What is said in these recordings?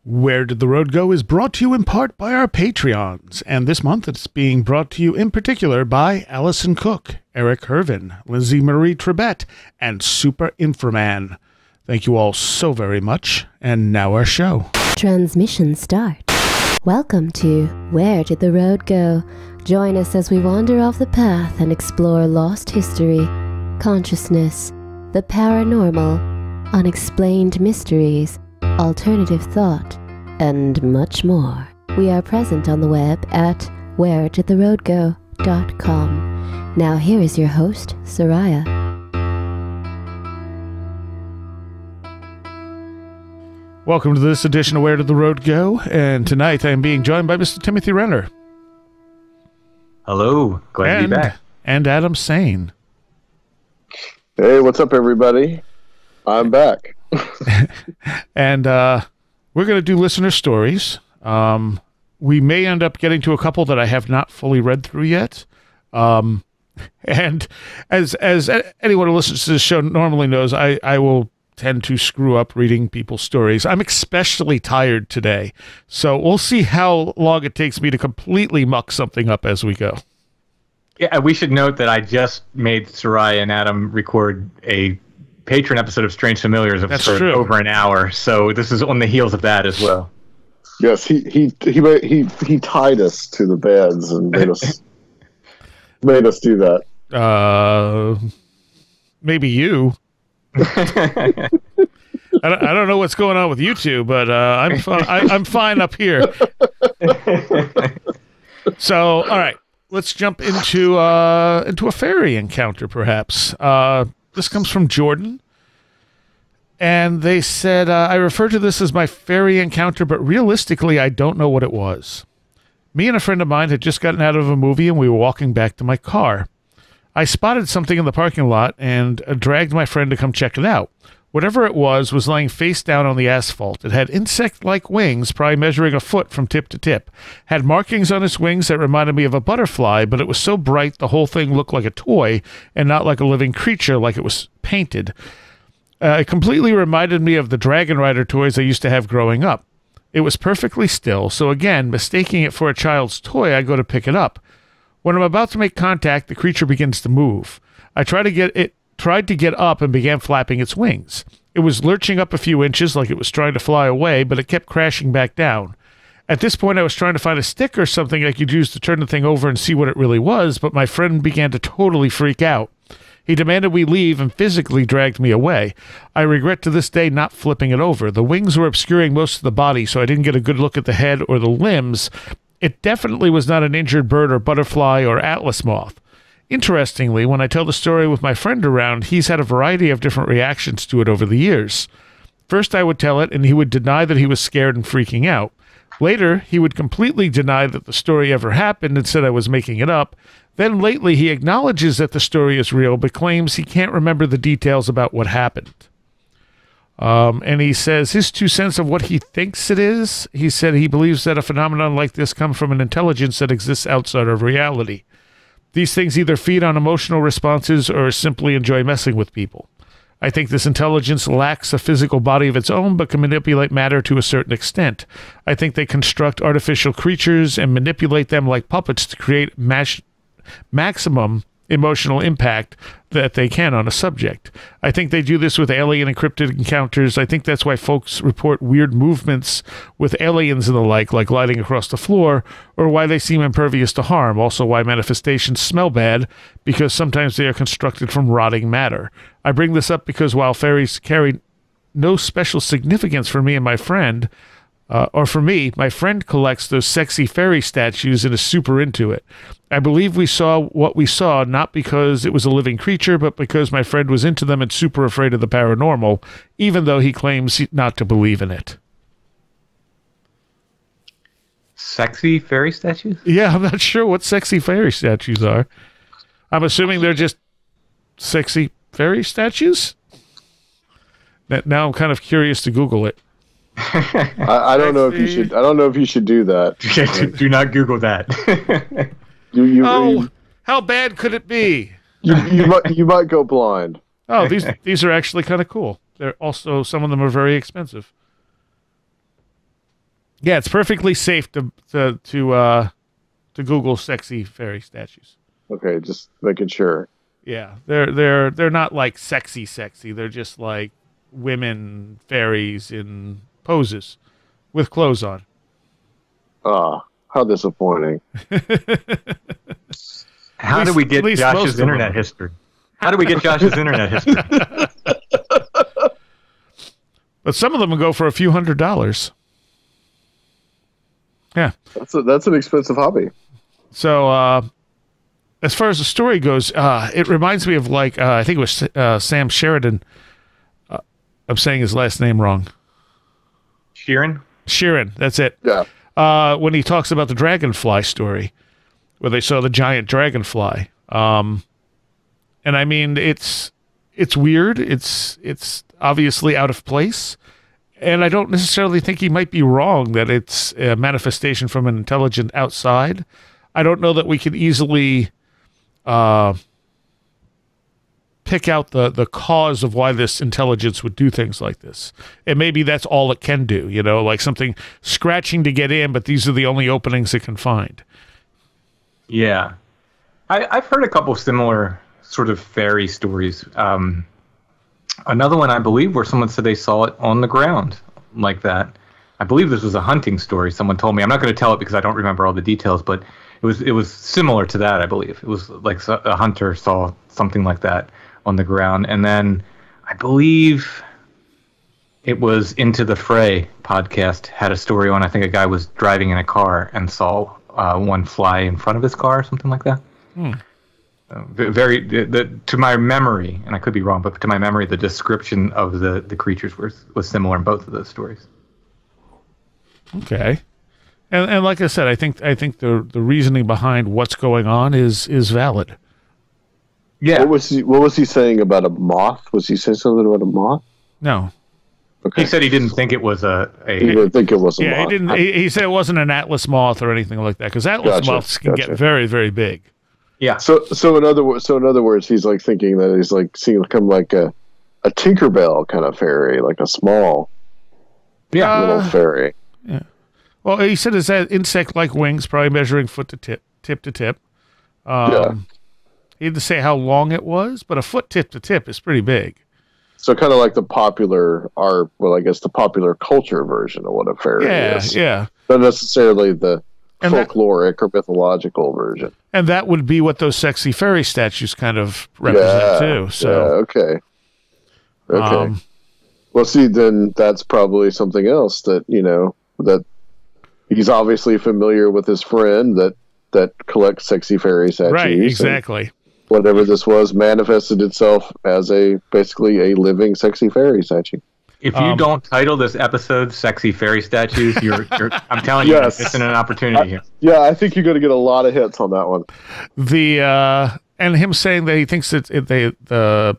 Where Did the Road Go is brought to you in part by our Patreons, and this month it's being brought to you in particular by Allison Cook, Eric Hervin, Lindsay Marie Trebet, and Super Inframan. Thank you all so very much, and now our show. Transmission start. Welcome to Where Did the Road Go? Join us as we wander off the path and explore lost history, consciousness, the paranormal, unexplained mysteries, alternative thought, and much more. We are present on the web at wheredidtheroadgo.com. Now here is your host, Seriah. Welcome to this edition of Where Did the Road Go? And tonight I am being joined by Mr. Timothy Renner. Hello, glad to be back. And Adam Sayne. Hey, what's up, everybody? I'm back. And we're going to do listener stories. We may end up getting to a couple that I have not fully read through yet. And as anyone who listens to this show normally knows, I will tend to screw up reading people's stories. I'm especially tired today, so we'll see how long it takes me to completely muck something up as we go. Yeah, we should note that I just made Seriah and Adam record a Patreon episode of Strange Familiars for over an hour, so this is on the heels of that as well. Yes, he tied us to the beds and made us do that. Maybe you. I don't know what's going on with you two, but I'm fine up here. So, all right, let's jump into a fairy encounter, perhaps. This comes from Jordan, and they said, I refer to this as my fairy encounter, but realistically, I don't know what it was. Me and a friend of mine had just gotten out of a movie, and we were walking back to my car. I spotted something in the parking lot and dragged my friend to come check it out. Whatever it was laying face down on the asphalt. It had insect-like wings, probably measuring a foot from tip to tip. Had markings on its wings that reminded me of a butterfly, but it was so bright the whole thing looked like a toy and not like a living creature, like it was painted. It completely reminded me of the Dragon Rider toys I used to have growing up. It was perfectly still, so again, mistaking it for a child's toy, I go to pick it up. When I'm about to make contact, the creature begins to move. I tried to get up and began flapping its wings. It was lurching up a few inches like it was trying to fly away, but it kept crashing back down. At this point, I was trying to find a stick or something I could use to turn the thing over and see what it really was, but my friend began to totally freak out. He demanded we leave and physically dragged me away. I regret to this day not flipping it over. The wings were obscuring most of the body, so I didn't get a good look at the head or the limbs. It definitely was not an injured bird or butterfly or atlas moth. Interestingly, when I tell the story with my friend around, he's had a variety of different reactions to it over the years. First, I would tell it, and he would deny that he was scared and freaking out. Later, he would completely deny that the story ever happened and said I was making it up. Then lately, he acknowledges that the story is real, but claims he can't remember the details about what happened. And he says his 2 cents of what he thinks it is. He said he believes that a phenomenon like this comes from an intelligence that exists outside of reality. These things either feed on emotional responses or simply enjoy messing with people. I think this intelligence lacks a physical body of its own, but can manipulate matter to a certain extent. I think they construct artificial creatures and manipulate them like puppets to create maximum emotional impact that they can on a subject. I think they do this with alien encrypted encounters. I think that's why folks report weird movements with aliens and the like gliding across the floor, or why they seem impervious to harm. Also why manifestations smell bad, because sometimes they are constructed from rotting matter. I bring this up because while fairies carry no special significance for me and my friend, my friend collects those sexy fairy statues and is super into it. I believe we saw what we saw not because it was a living creature, but because my friend was into them and super afraid of the paranormal, even though he claims not to believe in it. Sexy fairy statues? Yeah, I'm not sure what sexy fairy statues are. I'm assuming they're just sexy fairy statues? Now I'm kind of curious to Google it. I don't know if you should. I don't know if you should do that. Do not Google that. How bad could it be? You might go blind. Oh, these are actually kind of cool. They're also, some of them are very expensive. Yeah, it's perfectly safe to Google sexy fairy statues. Okay, just making sure. Yeah, they're not like sexy. They're just like women fairies in poses with clothes on. Ah, how disappointing. How do we get Josh's internet history? How do we get Josh's internet history? But some of them will go for a few $100s. Yeah. That's an expensive hobby. So, as far as the story goes, it reminds me of like, I think it was Sam Sheridan. I'm saying his last name wrong. Sheeran, that's it. Yeah. When he talks about the dragonfly story, where they saw the giant dragonfly. And I mean, it's weird. It's obviously out of place. And I don't necessarily think he might be wrong that it's a manifestation from an intelligent outside. I don't know that we can easily pick out the cause of why this intelligence would do things like this. And maybe that's all it can do, like something scratching to get in, but these are the only openings it can find. Yeah. I've heard a couple similar sort of fairy stories. Another one, I believe, where someone said they saw it on the ground like that. I believe this was a hunting story. Someone told me. I'm not going to tell it because I don't remember all the details, but it was similar to that, I believe. It was like a hunter saw something like that on the ground. And then I believe it was Into the Fray podcast had a story on, I think a guy was driving in a car and saw one fly in front of his car or something like that. To my memory, and I could be wrong, but to my memory, the description of the creatures was similar in both of those stories. Okay, and like I said, I think the reasoning behind what's going on is valid. Yeah. What was he saying about a moth? Was he saying something about a moth? No. Okay. He said he didn't think it was He didn't think it was a moth. Yeah, he didn't. He said it wasn't an Atlas moth or anything like that, because Atlas moths can get very, very big. Yeah. So in other words, he's like thinking that he's like seeing come like a Tinkerbell kind of fairy, like a small, little fairy. Yeah. Well, he said it's that insect-like wings, probably measuring foot to tip to tip. He didn't say how long it was, but a foot tip to tip is pretty big. So kind of like the popular the popular culture version of what a fairy is. Yeah. Not necessarily the folkloric or mythological version. And that would be what those sexy fairy statues kind of represent too. So okay. Well, see, then that's probably something else that that he's obviously familiar with his friend that collects sexy fairy statues. Right, exactly. Whatever this was manifested itself as basically a living sexy fairy statue. If you don't title this episode "Sexy Fairy Statues," I'm telling you, you're missing an opportunity here. Yeah, I think you're going to get a lot of hits on that one. And him saying that he thinks that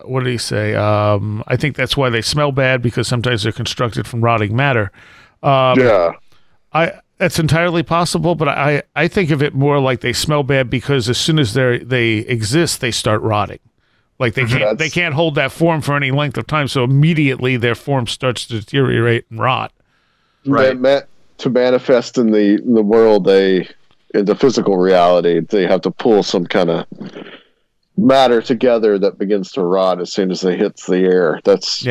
what did he say? I think that's why they smell bad, because sometimes they're constructed from rotting matter. That's entirely possible, but I think of it more like they smell bad because as soon as they exist, they start rotting. Like they can't hold that form for any length of time, so immediately their form starts to deteriorate and rot. Right. To manifest in the world, in the physical reality, they have to pull some kind of matter together that begins to rot as soon as it hits the air. That's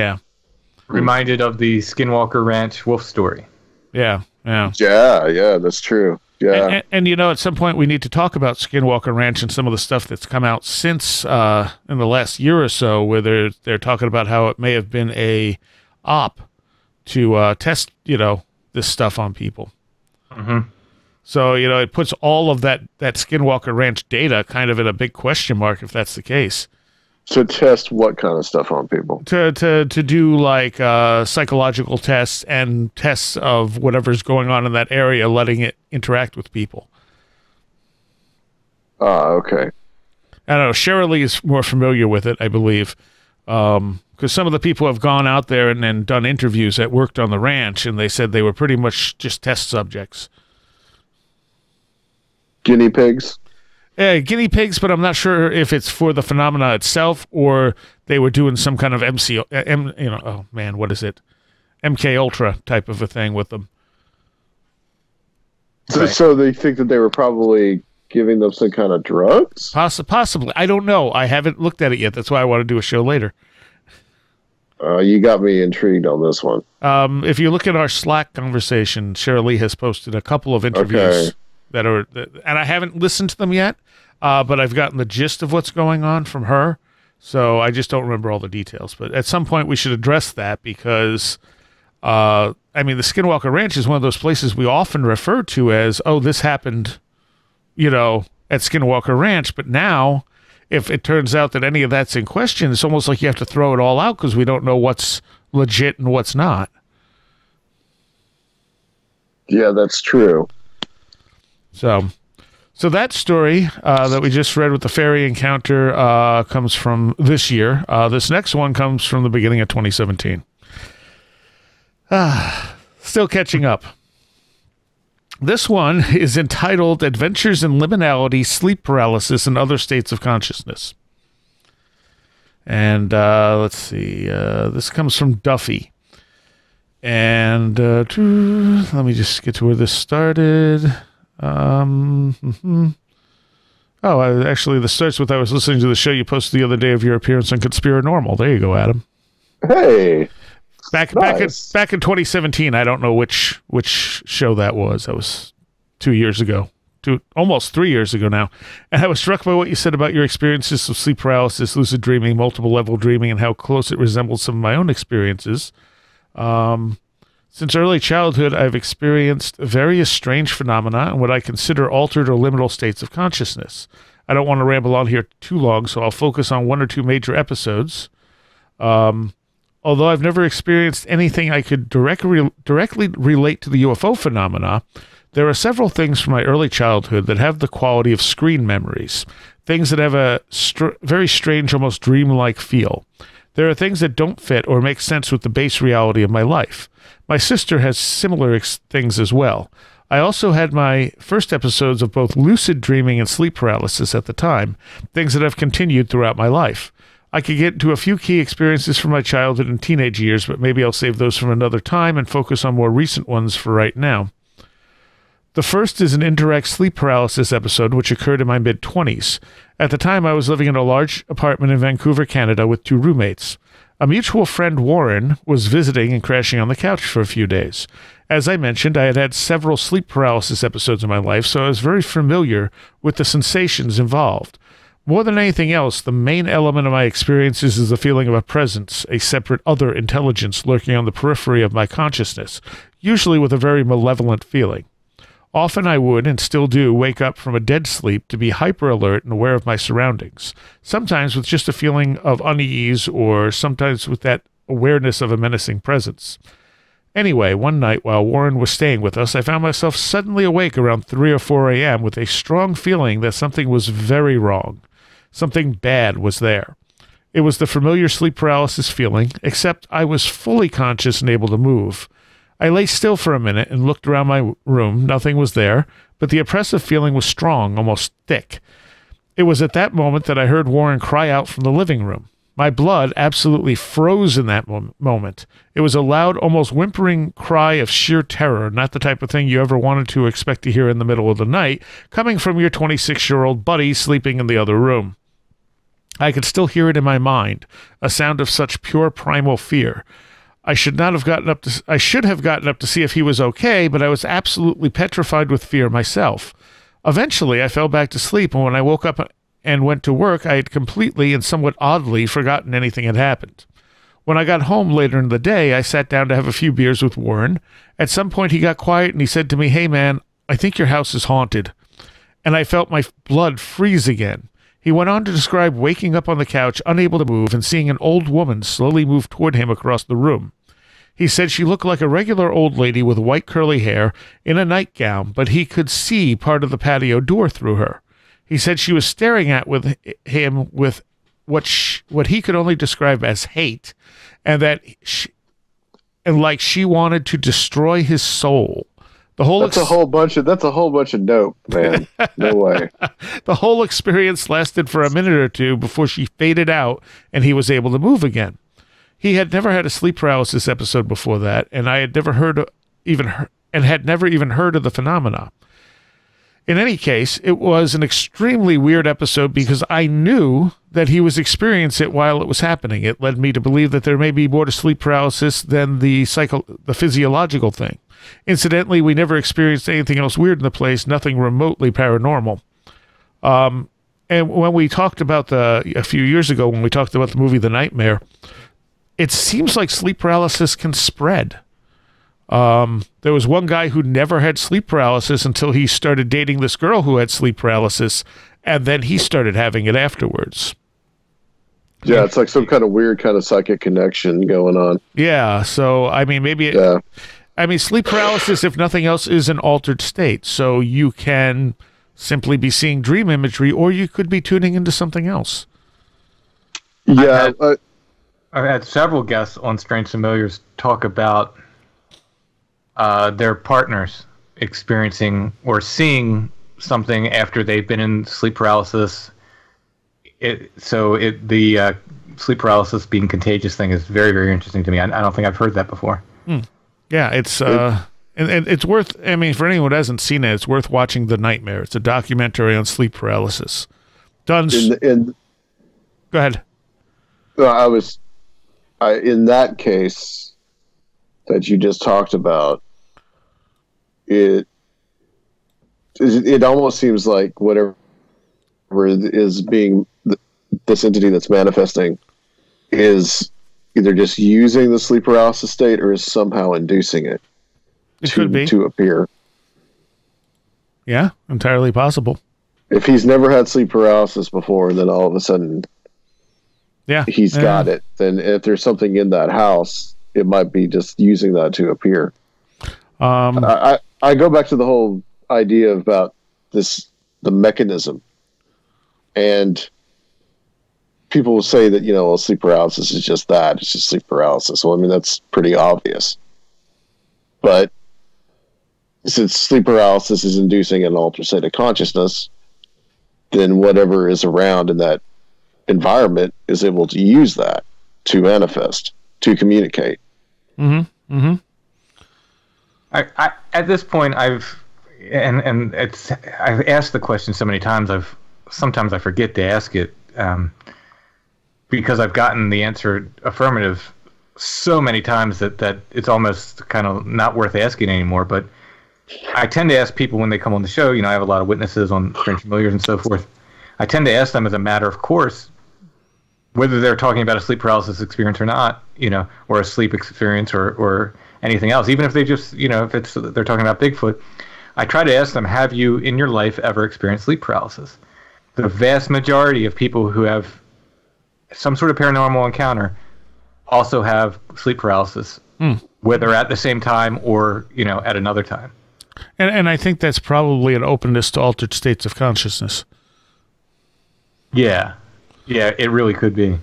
reminded of the Skinwalker Ranch wolf story. Yeah, that's true. Yeah, and at some point we need to talk about Skinwalker Ranch and some of the stuff that's come out since in the last year or so, where they're talking about how it may have been a op to test this stuff on people. Mm-hmm. So it puts all of that Skinwalker Ranch data kind of in a big question mark if that's the case. To test what kind of stuff on people? To do like psychological tests and tests of whatever's going on in that area, letting it interact with people. Okay. I don't know. Shirley is more familiar with it, I believe, because some of the people have gone out there and done interviews that worked on the ranch, and they said they were pretty much just test subjects. Guinea pigs? Guinea pigs, but I'm not sure if it's for the phenomena itself or they were doing some kind of MK Ultra type of a thing with them. So they think that they were probably giving them some kind of drugs? Possibly. I don't know. I haven't looked at it yet. That's why I want to do a show later. You got me intrigued on this one. If you look at our Slack conversation, Cheryl Lee has posted a couple of interviews and I haven't listened to them yet, but I've gotten the gist of what's going on from her. So I just don't remember all the details. But at some point we should address that because, the Skinwalker Ranch is one of those places we often refer to as, oh, this happened, at Skinwalker Ranch. But now, if it turns out that any of that's in question, it's almost like you have to throw it all out because we don't know what's legit and what's not. Yeah, that's true. So that story that we just read with the fairy encounter comes from this year. This next one comes from the beginning of 2017. Still catching up. This one is entitled Adventures in Liminality, Sleep Paralysis, and Other States of Consciousness. And let's see. This comes from Duffy. And let me just get to where this started. Actually, this starts with I was listening to the show you posted the other day of your appearance on Conspiranormal. There you go, Adam. Hey. Back in 2017, I don't know which show that was. That was 2 years ago, almost 3 years ago now. And I was struck by what you said about your experiences of sleep paralysis, lucid dreaming, multiple level dreaming, and how close it resembles some of my own experiences. Since early childhood, I've experienced various strange phenomena and what I consider altered or liminal states of consciousness. I don't want to ramble on here too long, so I'll focus on one or two major episodes. Although I've never experienced anything I could directly relate to the UFO phenomena, there are several things from my early childhood that have the quality of screen memories, things that have a very strange, almost dreamlike feel. There are things that don't fit or make sense with the base reality of my life. My sister has similar things as well. I also had my first episodes of both lucid dreaming and sleep paralysis at the time, things that have continued throughout my life. I could get into a few key experiences from my childhood and teenage years, but maybe I'll save those from another time and focus on more recent ones for right now. The first is an indirect sleep paralysis episode which occurred in my mid-20s. At the time, I was living in a large apartment in Vancouver, Canada with two roommates. A mutual friend, Warren, was visiting and crashing on the couch for a few days. As I mentioned, I had had several sleep paralysis episodes in my life, so I was very familiar with the sensations involved. More than anything else, the main element of my experiences is the feeling of a presence, a separate other intelligence lurking on the periphery of my consciousness, usually with a very malevolent feeling. Often I would, and still do, wake up from a dead sleep to be hyper-alert and aware of my surroundings, sometimes with just a feeling of unease or sometimes with that awareness of a menacing presence. Anyway, one night while Warren was staying with us, I found myself suddenly awake around 3 or 4 a.m. with a strong feeling that something was very wrong. Something bad was there. It was the familiar sleep paralysis feeling, except I was fully conscious and able to move. I lay still for a minute and looked around my room. Nothing was there, but the oppressive feeling was strong, almost thick. It was at that moment that I heard Warren cry out from the living room. My blood absolutely froze in that moment. It was a loud, almost whimpering cry of sheer terror, not the type of thing you ever wanted to expect to hear in the middle of the night, coming from your 26-year-old buddy sleeping in the other room. I could still hear it in my mind, a sound of such pure primal fear. I should have gotten up to see if he was okay, but I was absolutely petrified with fear myself. Eventually, I fell back to sleep, and when I woke up and went to work, I had completely and somewhat oddly forgotten anything had happened. When I got home later in the day, I sat down to have a few beers with Warren. At some point, he got quiet and he said to me, "Hey man, I think your house is haunted." And I felt my blood freeze again. He went on to describe waking up on the couch, unable to move, and seeing an old woman slowly move toward him across the room. He said she looked like a regular old lady with white curly hair in a nightgown, but he could see part of the patio door through her. He said she was staring at him with what he could only describe as hate, and like she wanted to destroy his soul. That's a whole bunch of dope, man. No way. The whole experience lasted for a minute or two before she faded out and he was able to move again. He had never had a sleep paralysis episode before that, and I had never even heard of the phenomena. In any case, it was an extremely weird episode because I knew that he was experiencing it while it was happening. It led me to believe that there may be more to sleep paralysis than the physiological thing. Incidentally, we never experienced anything else weird in the place, nothing remotely paranormal. And when we talked about a few years ago, when we talked about the movie The Nightmare, it seems like sleep paralysis can spread. There was one guy who never had sleep paralysis until he started dating this girl who had sleep paralysis, and then he started having it afterwards. Yeah, it's like some kind of weird kind of psychic connection going on. Yeah, so, I mean, maybe... I mean, sleep paralysis, if nothing else, is an altered state. So you can simply be seeing dream imagery, or you could be tuning into something else. Yeah. I've had several guests on Strange Familiars talk about their partners experiencing or seeing something after they've been in sleep paralysis. The sleep paralysis being contagious thing is very, very interesting to me. I don't think I've heard that before. Yeah, it's and it's worth. I mean, for anyone who hasn't seen it, it's worth watching The Nightmare. It's a documentary on sleep paralysis. Done. Go ahead. In that case that you just talked about, it almost seems like whatever is being this entity that's manifesting is either just using the sleep paralysis state or is somehow inducing it to appear. Yeah, entirely possible. If he's never had sleep paralysis before, and then all of a sudden he's got it, then if there's something in that house, it might be just using that to appear. I go back to the whole idea about the mechanism. And people will say that, sleep paralysis is just that. It's just sleep paralysis. Well, I mean, that's pretty obvious. But since sleep paralysis is inducing an altered state of consciousness, then whatever is around in that environment is able to use that to manifest, to communicate. Mm-hmm. Mm-hmm. I at this point, I've asked the question so many times. Sometimes I forget to ask it because I've gotten the answer affirmative so many times that it's almost kind of not worth asking anymore. But I tend to ask people when they come on the show. I have a lot of witnesses on Strange Familiars and so forth. I tend to ask them as a matter of course whether they're talking about a sleep paralysis experience or not, or a sleep experience or anything else. Even if they just, if they're talking about Bigfoot, I try to ask them, have you in your life ever experienced sleep paralysis? The vast majority of people who have some sort of paranormal encounter also have sleep paralysis, whether at the same time or, at another time. And I think that's probably an openness to altered states of consciousness. Yeah. Yeah, it really could be.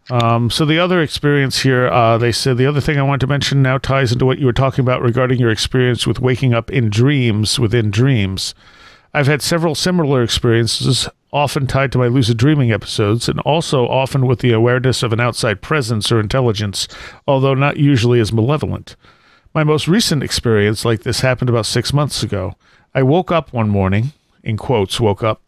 So the other experience here, they said the other thing I want to mention now ties into what you were talking about regarding your experience with waking up in dreams within dreams. I've had several similar experiences, often tied to my lucid dreaming episodes, and also often with the awareness of an outside presence or intelligence, although not usually as malevolent. My most recent experience like this happened about 6 months ago. I woke up one morning, in quotes, woke up,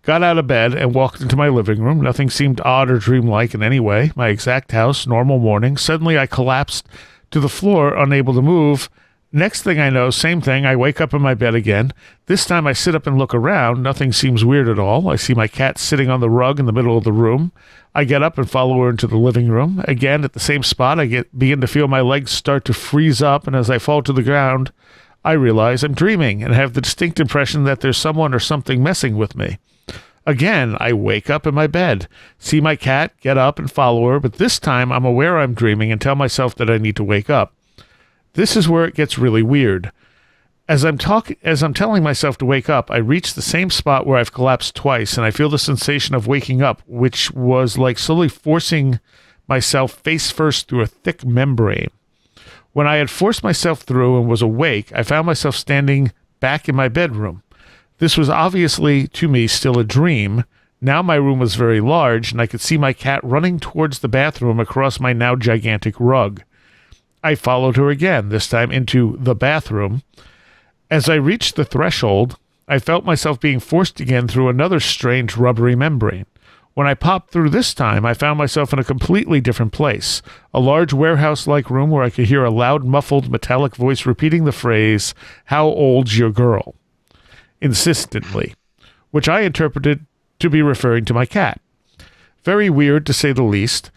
got out of bed and walked into my living room. Nothing seemed odd or dreamlike in any way. My exact house, normal morning. Suddenly I collapsed to the floor, unable to move. Next thing I know, same thing. I wake up in my bed again. This time I sit up and look around. Nothing seems weird at all. I see my cat sitting on the rug in the middle of the room. I get up and follow her into the living room. Again, at the same spot, I begin to feel my legs start to freeze up, and as I fall to the ground, I realize I'm dreaming and have the distinct impression that there's someone or something messing with me. Again, I wake up in my bed, see my cat, get up and follow her, but this time I'm aware I'm dreaming and tell myself that I need to wake up. This is where it gets really weird. As I'm telling myself to wake up, I reach the same spot where I've collapsed twice, and I feel the sensation of waking up, which was like slowly forcing myself face first through a thick membrane. When I had forced myself through and was awake, I found myself standing back in my bedroom. This was obviously, to me, still a dream. Now my room was very large, and I could see my cat running towards the bathroom across my now gigantic rug. I followed her again, this time into the bathroom. As I reached the threshold, I felt myself being forced again through another strange rubbery membrane. When I popped through this time, I found myself in a completely different place, a large warehouse-like room where I could hear a loud, muffled, metallic voice repeating the phrase, "How old's your girl?" insistently, which I interpreted to be referring to my cat. Very weird, to say the least.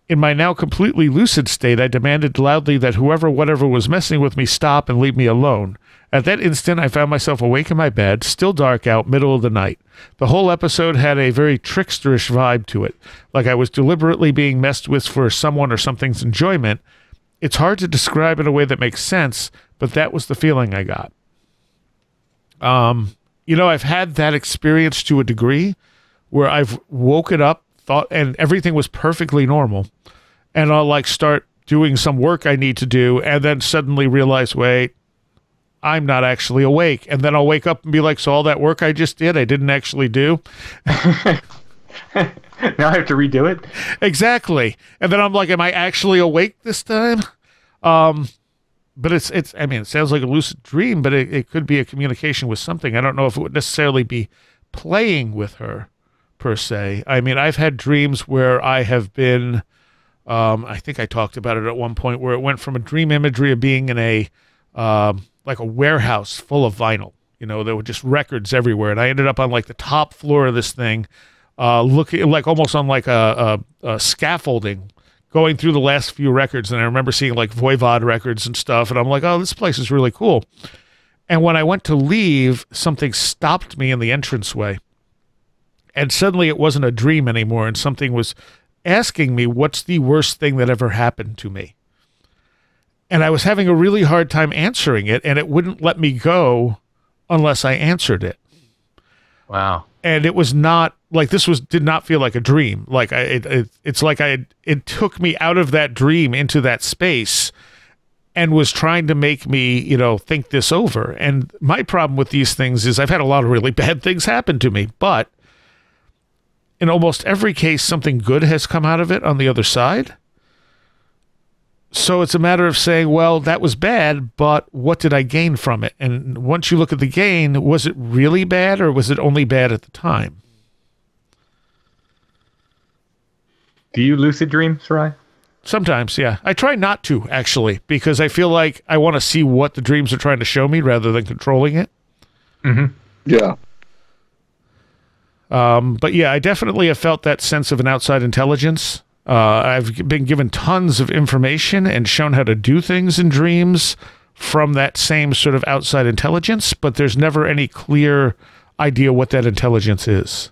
In my now completely lucid state, I demanded loudly that whoever, whatever was messing with me stop and leave me alone. At that instant, I found myself awake in my bed, still dark out, middle of the night. The whole episode had a very tricksterish vibe to it, like I was deliberately being messed with for someone or something's enjoyment. It's hard to describe in a way that makes sense, but that was the feeling I got. I've had that experience to a degree where I've woken up, thought, and everything was perfectly normal, and I'll start doing some work I need to do, and then suddenly realize, wait, I'm not actually awake. And then I'll wake up and be like, so all that work I just did, I didn't actually do. Now I have to redo it? Exactly. And then I'm like, am I actually awake this time? But it sounds like a lucid dream, but it could be a communication with something. I don't know if it would necessarily be playing with her, per se. I mean, I've had dreams where I have been, I think I talked about it at one point, where it went from a dream imagery of being in a warehouse full of vinyl. There were just records everywhere, and I ended up on the top floor of this thing, looking almost on a scaffolding, going through the last few records. And I remember seeing Voivod records and stuff, and I'm like, oh, this place is really cool. And when I went to leave, something stopped me in the entranceway, and suddenly it wasn't a dream anymore, and something was asking me, what's the worst thing that ever happened to me? And I was having a really hard time answering it, and it wouldn't let me go unless I answered it. Wow. And it was not did not feel like a dream. It took me out of that dream into that space and was trying to make me, think this over. And my problem with these things is I've had a lot of really bad things happen to me, but in almost every case, something good has come out of it on the other side. So it's a matter of saying, well, that was bad, but what did I gain from it? And once you look at the gain, was it really bad, or was it only bad at the time? Do you lucid dream, Seriah? Sometimes, yeah. I try not to, actually, because I feel like I want to see what the dreams are trying to show me rather than controlling it. Mm-hmm. Yeah. But yeah, I definitely have felt that sense of an outside intelligence. I've been given tons of information and shown how to do things in dreams from that same sort of outside intelligence, but there's never any clear idea what that intelligence is.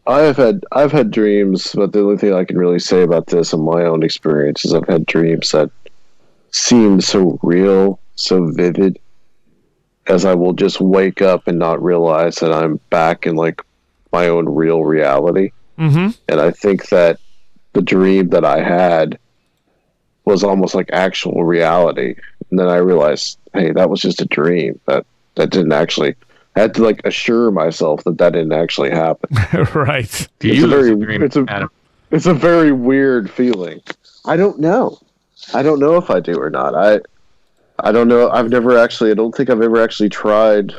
I've had dreams, but the only thing I can really say about this in my own experience is I've had dreams that seem so real, so vivid, as I will just wake up and not realize that I'm back in my own real reality. Mm-hmm. And I think that the dream that I had was almost like actual reality. And then I realized, hey, that was just a dream. That didn't actually. I had to assure myself that didn't actually happen. Right. It's a very weird feeling. I don't know. I don't know if I do or not. I don't know. I don't think I've ever actually tried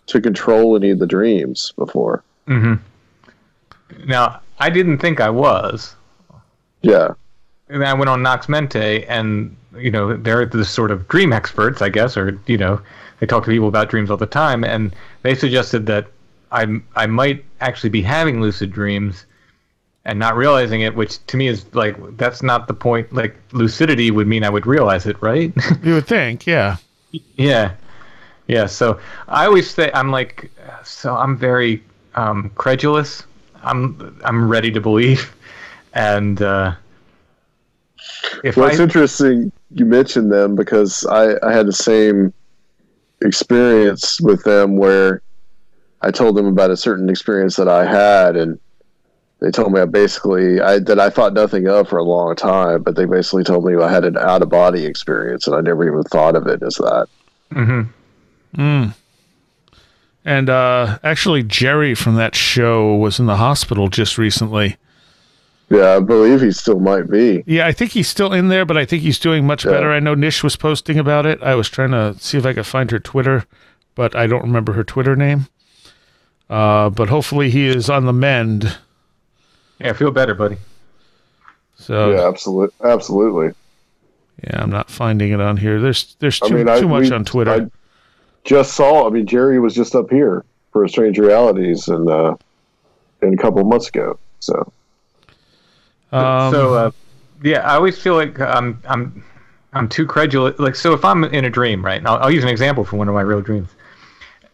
to control any of the dreams before. Mm-hmm. Now, I didn't think I was. Yeah. And I went on Nox Mente, and, they're the sort of dream experts, I guess, or, they talk to people about dreams all the time, and they suggested that I might actually be having lucid dreams and not realizing it, which to me is that's not the point. Lucidity would mean I would realize it, right? You would think, yeah. Yeah. Yeah, so I always say, I'm very credulous. I'm ready to believe, and it's interesting you mentioned them, because I had the same experience with them where I told them about a certain experience that I had, and they told me that I thought nothing of for a long time, but they basically told me I had an out of body experience, and I never even thought of it as that. Mm-hmm. Mm. And actually, Jerry from that show was in the hospital just recently. Yeah, I believe he still might be. Yeah, I think he's still in there, but I think he's doing much better. I know Nish was posting about it. I was trying to see if I could find her Twitter but I don't remember her Twitter name. But hopefully he is on the mend. Yeah, feel better, buddy. So yeah, absolutely. Yeah, I'm not finding it on here. There's too much on Twitter. I just saw. I mean, Jerry was just up here for Strange Realities, and a couple of months ago. So, yeah, I always feel like I'm too credulous. Like, so if I'm in a dream, right? And I'll use an example from one of my real dreams.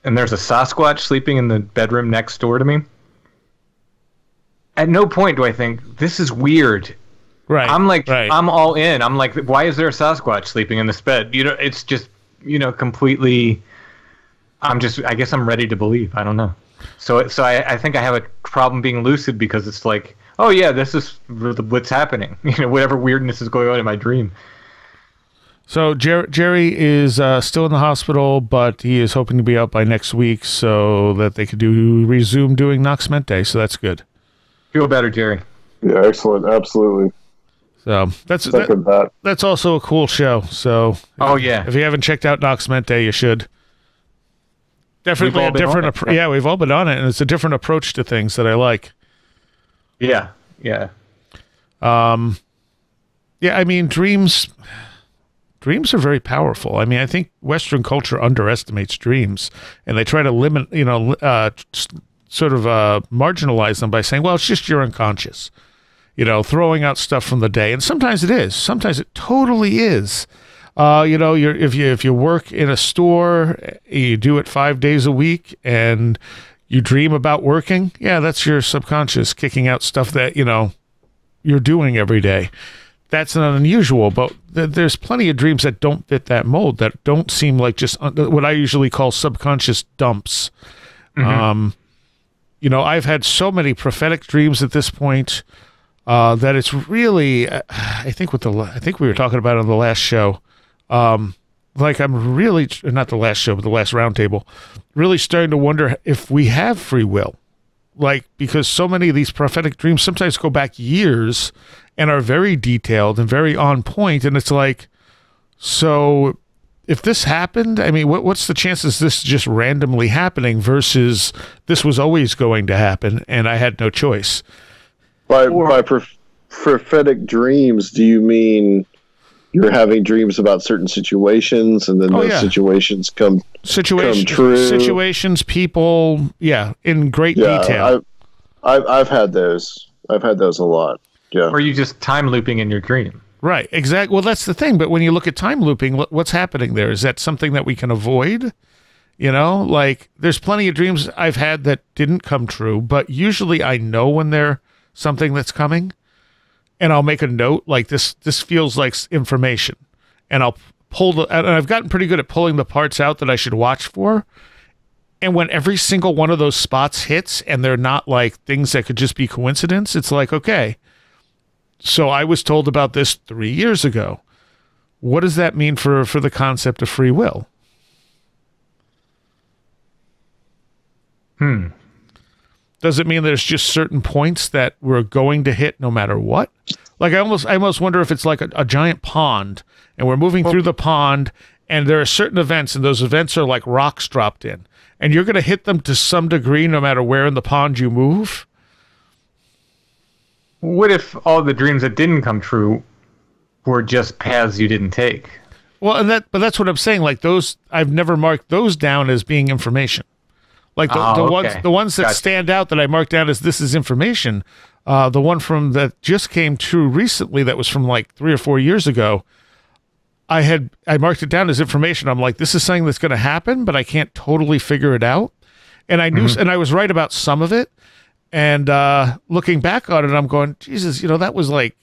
And there's a Sasquatch sleeping in the bedroom next door to me. At no point do I think this is weird. Right. I'm all in. I'm like, why is there a Sasquatch sleeping in this bed? It's just, completely. I guess I'm ready to believe. I don't know. So I think I have a problem being lucid because it's like, oh yeah, this is what's happening. Whatever weirdness is going on in my dream. So Jerry is still in the hospital, but he is hoping to be out by next week so that they could resume doing Nox Mente. So that's good. Feel better, Jerry. Yeah, excellent. Absolutely. So that's also a cool show. So if you haven't checked out Nox Mente, you should. Definitely a different approach. Yeah, we've all been on it, and it's a different approach to things that I like. Yeah. I mean, dreams are very powerful. I mean, I think Western culture underestimates dreams, and they try to limit, sort of marginalize them by saying, well, it's just your unconscious, throwing out stuff from the day. And sometimes it is. Sometimes it totally is. If you work in a store, you do it 5 days a week, and you dream about working, yeah, that's your subconscious kicking out stuff that, you're doing every day. That's not unusual, but there's plenty of dreams that don't fit that mold, that don't seem like just what I usually call subconscious dumps. Mm-hmm. I've had so many prophetic dreams at this point that it's really, I think we were talking about it on the last show. Like I'm really, not the last show, but the last roundtable, really starting to wonder if we have free will. Like, because so many of these prophetic dreams sometimes go back years and are very detailed and very on point. And it's like, so if this happened, I mean, what's the chances this just randomly happening versus this was always going to happen and I had no choice? By prophetic dreams, do you mean you're having dreams about certain situations and then those situations come true? Situations, people, in great detail. I've had those. I've had those a lot. Yeah. Or you just time looping in your dream. Right, exactly. Well, that's the thing. But when you look at time looping, what's happening there? Is that something that we can avoid? Like there's plenty of dreams I've had that didn't come true, but usually I know when they're something that's coming, and I'll make a note like this feels like information, and I'll and I've gotten pretty good at pulling the parts out that I should watch for. And when every single one of those spots hits and they're not like things that could just be coincidence, it's like, okay, so I was told about this 3 years ago. What does that mean for the concept of free will? Does it mean there's just certain points that we're going to hit no matter what? Like I almost wonder if it's like a giant pond and we're moving through the pond and there are certain events and those events are like rocks dropped in and you're going to hit them to some degree no matter where in the pond you move. What if all the dreams that didn't come true were just paths you didn't take? Well, but that's what I'm saying. Like those, I've never marked those down as being information. Like the ones that stand out that I marked down as this is information. The one that just came true recently that was from like 3 or 4 years ago. I marked it down as information. I'm like, this is something that's going to happen, but I can't totally figure it out. And I knew, and I was right about some of it. And looking back on it, I'm going, Jesus, that was like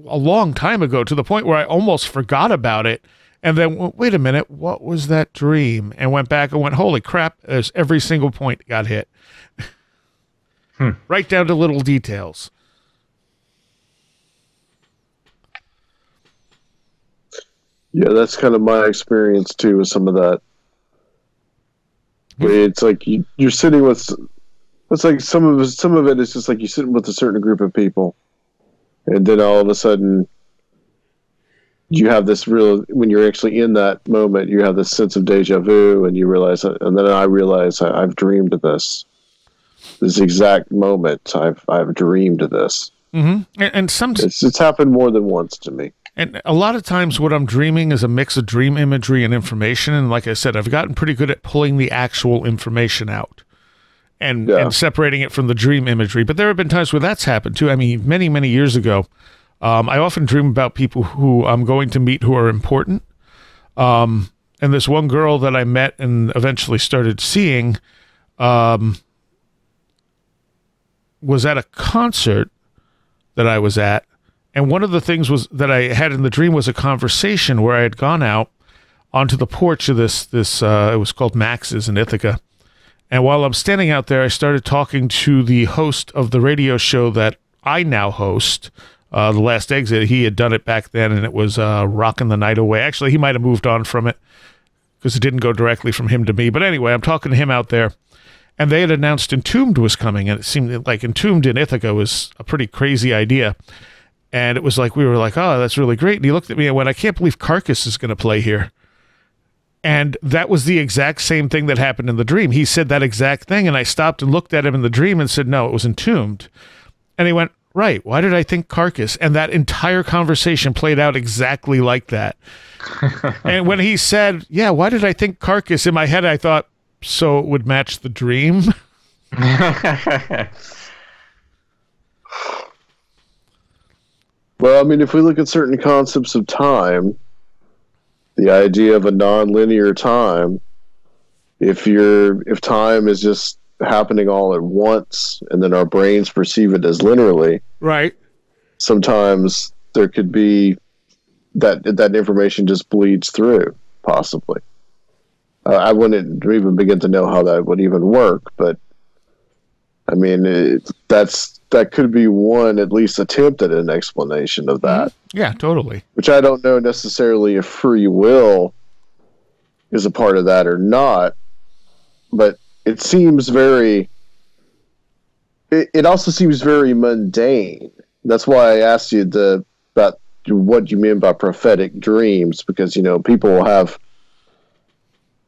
a long time ago to the point where I almost forgot about it. And then, wait a minute, what was that dream? And went back and went, holy crap, there's every single point got hit. Right down to little details. Yeah, that's kind of my experience too with some of that. It's like you're sitting with, it's like some of it is just like you're sitting with a certain group of people, and then all of a sudden you have this real, when you're actually in that moment, you have this sense of deja vu, and you realize, and then I realize I've dreamed of this exact moment. I've dreamed of this. Mm-hmm. And some it's happened more than once to me. And a lot of times what I'm dreaming is a mix of dream imagery and information. And like I said, I've gotten pretty good at pulling the actual information out and separating it from the dream imagery. But there have been times where that's happened too. I mean, many, many years ago, I often dream about people who I'm going to meet who are important. And this one girl that I met and eventually started seeing was at a concert that I was at. And one of the things was that I had in the dream was a conversation where I had gone out onto the porch of this it was called Max's in Ithaca. And while I'm standing out there, I started talking to the host of the radio show that I now host, The Last Exit. He had done it back then, and it was Rockin' the Night Away. Actually, he might have moved on from it because it didn't go directly from him to me. But anyway, I'm talking to him out there. And they had announced Entombed was coming, and it seemed like Entombed in Ithaca was a pretty crazy idea. And it was like, we were like, oh, that's really great. And he looked at me and went, I can't believe Carcass is going to play here. And that was the exact same thing that happened in the dream. He said that exact thing, and I stopped and looked at him in the dream and said, no, it was Entombed. And he went, right, why did I think Carcass? And that entire conversation played out exactly like that. And when he said, yeah, why did I think Carcass? In my head, I thought, so it would match the dream? Well, I mean, if we look at certain concepts of time, the idea of a non-linear time, if time is just happening all at once and then our brains perceive it as linearly, right? Sometimes there could be that information just bleeds through, possibly. I wouldn't even begin to know how that would even work, but I mean, that could be one at least attempt at an explanation of that. Yeah, totally. Which I don't know necessarily if free will is a part of that or not, but it seems very. It also seems very mundane. That's why I asked you about what you mean by prophetic dreams, because people will have.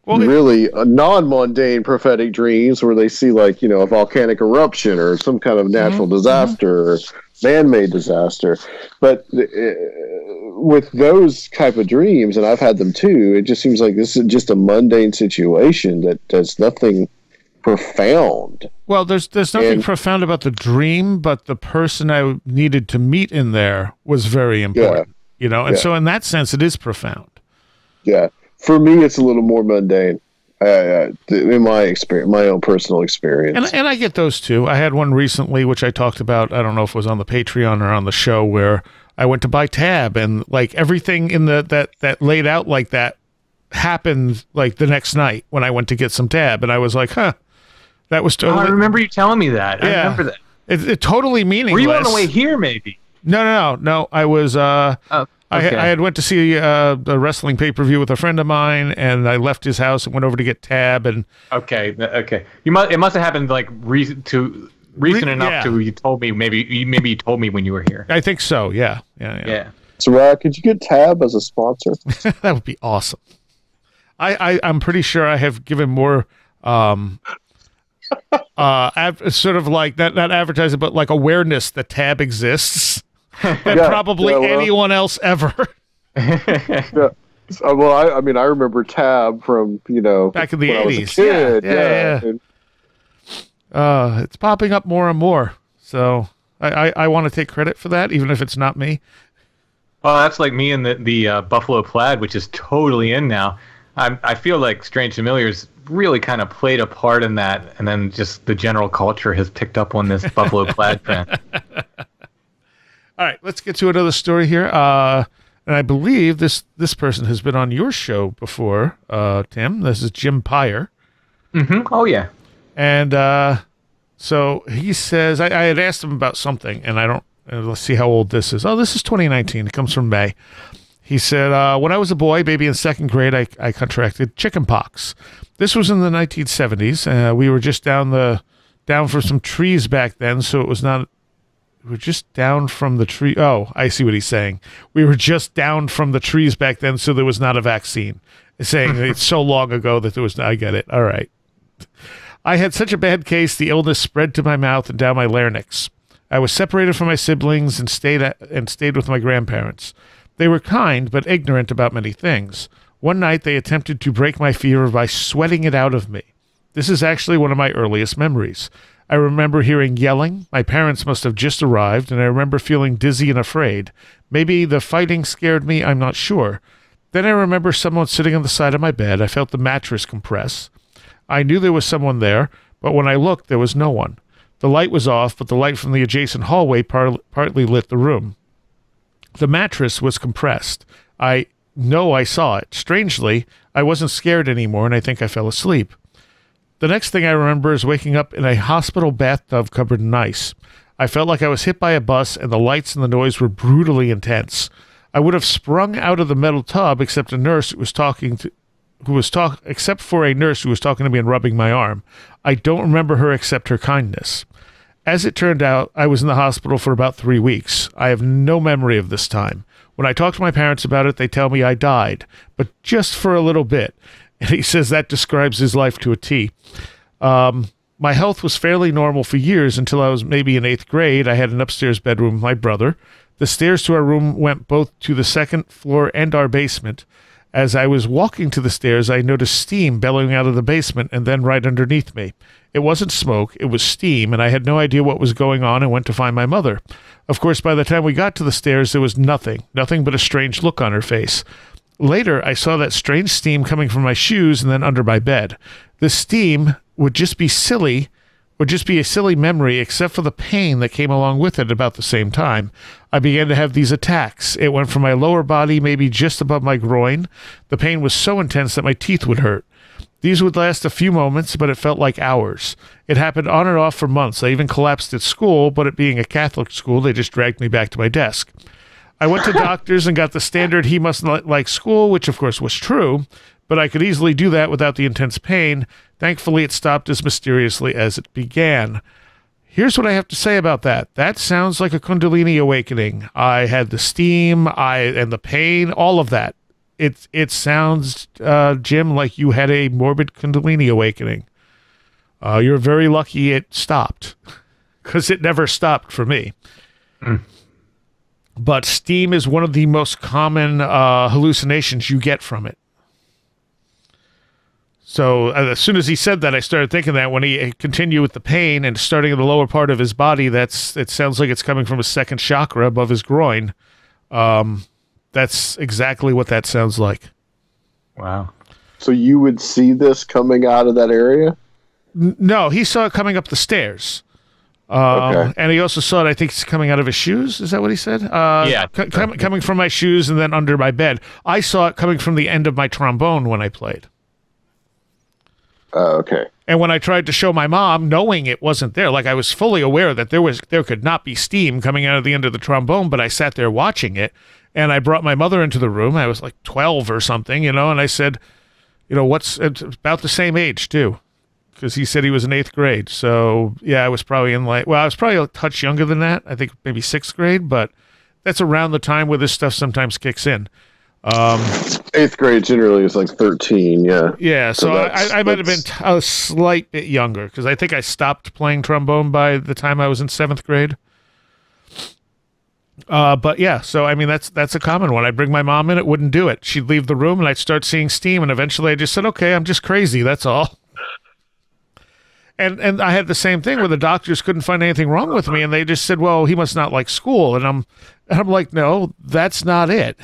Really non-mundane prophetic dreams where they see a volcanic eruption or some kind of natural disaster or man-made disaster. But with those type of dreams, and I've had them too, it just seems like this is just a mundane situation that does nothing profound. Well, there's nothing profound about the dream, but the person I needed to meet in there was very important, and so in that sense, it is profound. Yeah. For me, it's a little more mundane, in my experience, my own personal experience. And I get those too. I had one recently, which I talked about. I don't know if it was on the Patreon or on the show, where I went to buy Tab, and everything in that laid out like that happened the next night when I went to get some Tab, and I was like, huh, that was totally. I remember you telling me that. I remember that. It totally meaningless. Were you on the way here, maybe? No. I was. Okay. I had went to see a wrestling pay-per-view with a friend of mine, and I left his house and went over to get Tab. And okay. It must have happened recent enough to you told me. Maybe you told me when you were here. I think so. Yeah. So, could you get Tab as a sponsor? That would be awesome. I'm pretty sure I have given more. Sort of like that, not advertising, but awareness that Tab exists. Than probably anyone else ever. Well, I mean, I remember Tab from back in the 80s. Yeah. It's popping up more and more, so I want to take credit for that, even if it's not me. Well, that's like me and the Buffalo Plaid, which is totally in now. I feel like Strange Familiars really kind of played a part in that, and then just the general culture has picked up on this Buffalo Plaid trend. All right, let's get to another story here. And I believe this person has been on your show before, Tim. This is Jim Pyre. Mm-hmm. Oh, yeah. And so he says, I had asked him about something, and let's see how old this is. Oh, this is 2019. It comes from May. He said, when I was a boy, maybe in second grade, I contracted chickenpox. This was in the 1970s. We were just down for some trees back then, so it was not We were just down from the tree. Oh, I see what he's saying. We were just down from the trees back then, so there was not a vaccine. He's saying it's so long ago that there was. I get it. All right. I had such a bad case, the illness spread to my mouth and down my larynx. I was separated from my siblings and stayed with my grandparents. They were kind, but ignorant about many things. One night, they attempted to break my fever by sweating it out of me. This is actually one of my earliest memories. I remember hearing yelling. My parents must have just arrived, and I remember feeling dizzy and afraid. Maybe the fighting scared me, I'm not sure. Then I remember someone sitting on the side of my bed. I felt the mattress compress. I knew there was someone there, but when I looked, there was no one. The light was off, but the light from the adjacent hallway partly lit the room. The mattress was compressed. I know I saw it. Strangely, I wasn't scared anymore, and I think I fell asleep. The next thing I remember is waking up in a hospital bathtub covered in ice. I felt like I was hit by a bus, and the lights and the noise were brutally intense. I would have sprung out of the metal tub, except for a nurse who was talking to me and rubbing my arm. I don't remember her except her kindness. As it turned out, I was in the hospital for about 3 weeks. I have no memory of this time. When I talk to my parents about it, they tell me I died, but just for a little bit. And he says that describes his life to a T. My health was fairly normal for years until I was maybe in 8th grade. I had an upstairs bedroom with my brother. The stairs to our room went both to the second floor and our basement. As I was walking to the stairs, I noticed steam bellowing out of the basement and then right underneath me. It wasn't smoke, it was steam, and I had no idea what was going on and went to find my mother. Of course, by the time we got to the stairs, there was nothing but a strange look on her face. Later, I saw that strange steam coming from my shoes and then under my bed. This steam would just be a silly memory, except for the pain that came along with it about the same time. I began to have these attacks. It went from my lower body, maybe just above my groin. The pain was so intense that my teeth would hurt. These would last a few moments, but it felt like hours. It happened on and off for months. I even collapsed at school, but it being a Catholic school, they just dragged me back to my desk. I went to doctors and got the standard he must not like school, which of course was true, but I could easily do that without the intense pain. Thankfully, it stopped as mysteriously as it began. Here's what I have to say about that. That sounds like a Kundalini awakening. I had the steam, and the pain, all of that. It sounds, Jim, like you had a morbid Kundalini awakening. You're very lucky it stopped, because it never stopped for me. But steam is one of the most common hallucinations you get from it. So as soon as he said that, I started thinking that when he continued with the pain and starting in the lower part of his body, it sounds like it's coming from his second chakra above his groin. That's exactly what that sounds like. Wow. So you would see this coming out of that area? No, he saw it coming up the stairs. Okay. And he also saw it, I think it's coming out of his shoes. Is that what he said? Yeah. Coming from my shoes and then under my bed. I saw it coming from the end of my trombone when I played. Okay. And when I tried to show my mom, knowing it wasn't there, like I was fully aware that there could not be steam coming out of the end of the trombone, but I sat there watching it, and I brought my mother into the room. I was like 12 or something, and I said, it's about the same age too, because he said he was in 8th grade. So yeah, I was probably I was probably a touch younger than that. I think maybe 6th grade, but that's around the time where this stuff sometimes kicks in. 8th grade generally is like 13, yeah. Yeah, so I might have been a slight bit younger, because I think I stopped playing trombone by the time I was in 7th grade. But yeah, so I mean, that's a common one. I'd bring my mom in, it wouldn't do it. She'd leave the room, and I'd start seeing steam, and eventually I just said, okay, I'm just crazy, that's all. And I had the same thing where the doctors couldn't find anything wrong with me, and they just said, well, he must not like school. And I'm like, no, that's not it.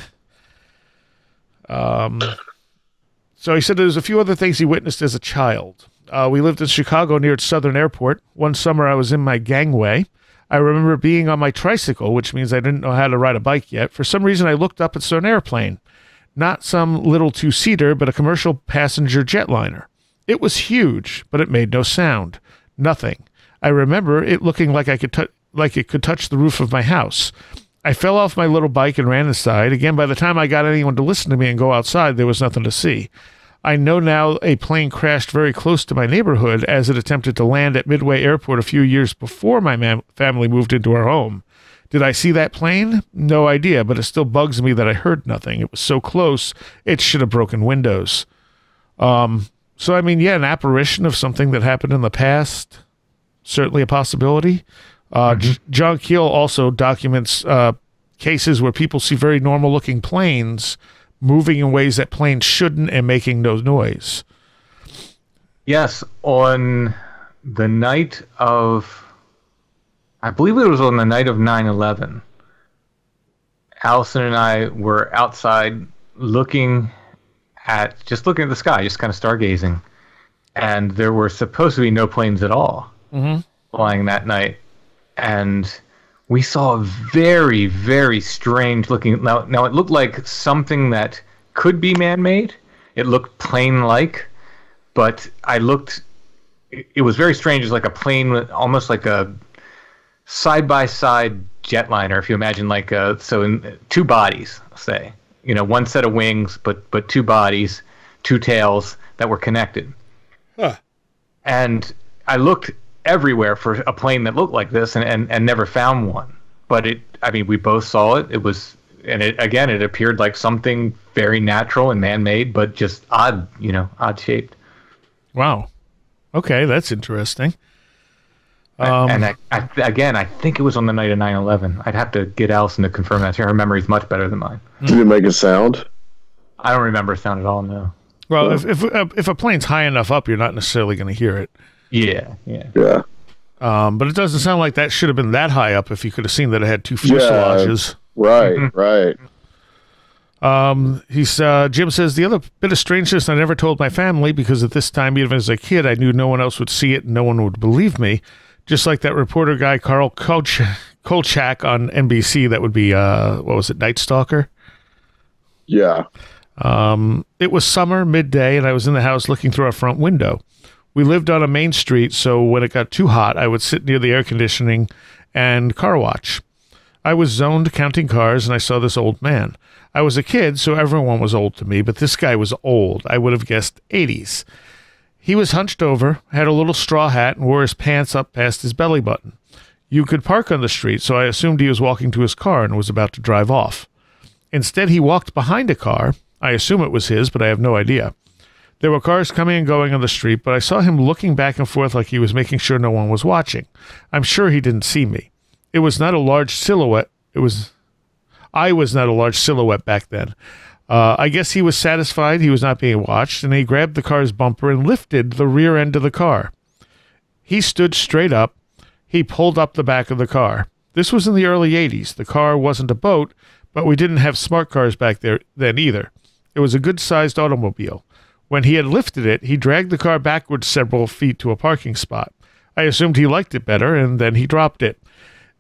So he said there's a few other things he witnessed as a child. We lived in Chicago near Southern Airport. One summer I was in my gangway. I remember being on my tricycle, which means I didn't know how to ride a bike yet. For some reason, I looked up and saw an airplane. Not some little two-seater, but a commercial passenger jetliner. It was huge, but it made no sound. Nothing. I remember it looking like it could touch the roof of my house. I fell off my little bike and ran inside. Again, by the time I got anyone to listen to me and go outside, there was nothing to see. I know now a plane crashed very close to my neighborhood as it attempted to land at Midway Airport a few years before my family moved into our home. Did I see that plane? No idea, but it still bugs me that I heard nothing. It was so close, it should have broken windows. So, I mean, yeah, an apparition of something that happened in the past, certainly a possibility. John Keel also documents cases where people see very normal-looking planes moving in ways that planes shouldn't and making no noise. Yes, on the night of, I believe it was on the night of 9/11, Allison and I were outside looking at the sky, just kind of stargazing. And there were supposed to be no planes at all flying that night. And we saw a very, very strange looking, now it looked like something that could be man-made. It looked plane-like, but it was very strange. It was like a plane, almost like a side-by-side jetliner, if you imagine in two bodies, say. One set of wings, but two bodies, two tails that were connected. Huh. And I looked everywhere for a plane that looked like this and never found one. But we both saw it. It appeared like something very natural and man-made, but just odd shaped. Wow. Okay, that's interesting. I think it was on the night of 9/11. I'd have to get Allison to confirm that. Her memory's much better than mine. Did it make a sound? I don't remember a sound at all, no. Well, if a plane's high enough up, you're not necessarily going to hear it. Yeah. But it doesn't sound like that should have been that high up if you could have seen that it had two fuselages. Yeah, right. Jim says, the other bit of strangeness I never told my family because at this time, even as a kid, I knew no one else would see it and no one would believe me. Just like that reporter guy, Carl Kolchak on NBC, that would be, Night Stalker? Yeah. It was summer, midday, and I was in the house looking through our front window. We lived on a main street, so when it got too hot, I would sit near the air conditioning and car watch. I was zoned counting cars, and I saw this old man. I was a kid, so everyone was old to me, but this guy was old. I would have guessed 80s. He was hunched over, had a little straw hat, and wore his pants up past his belly button. You could park on the street, so I assumed he was walking to his car and was about to drive off. Instead, he walked behind a car. I assume it was his, but I have no idea. There were cars coming and going on the street, but I saw him looking back and forth like he was making sure no one was watching. I'm sure he didn't see me. It was not a large silhouette. I was not a large silhouette back then. I guess he was satisfied he was not being watched, and he grabbed the car's bumper and lifted the rear end of the car. He stood straight up. He pulled up the back of the car. This was in the early 80s. The car wasn't a boat, but we didn't have smart cars back there then either. It was a good-sized automobile. When he had lifted it, he dragged the car backwards several feet to a parking spot. I assumed he liked it better, and then he dropped it.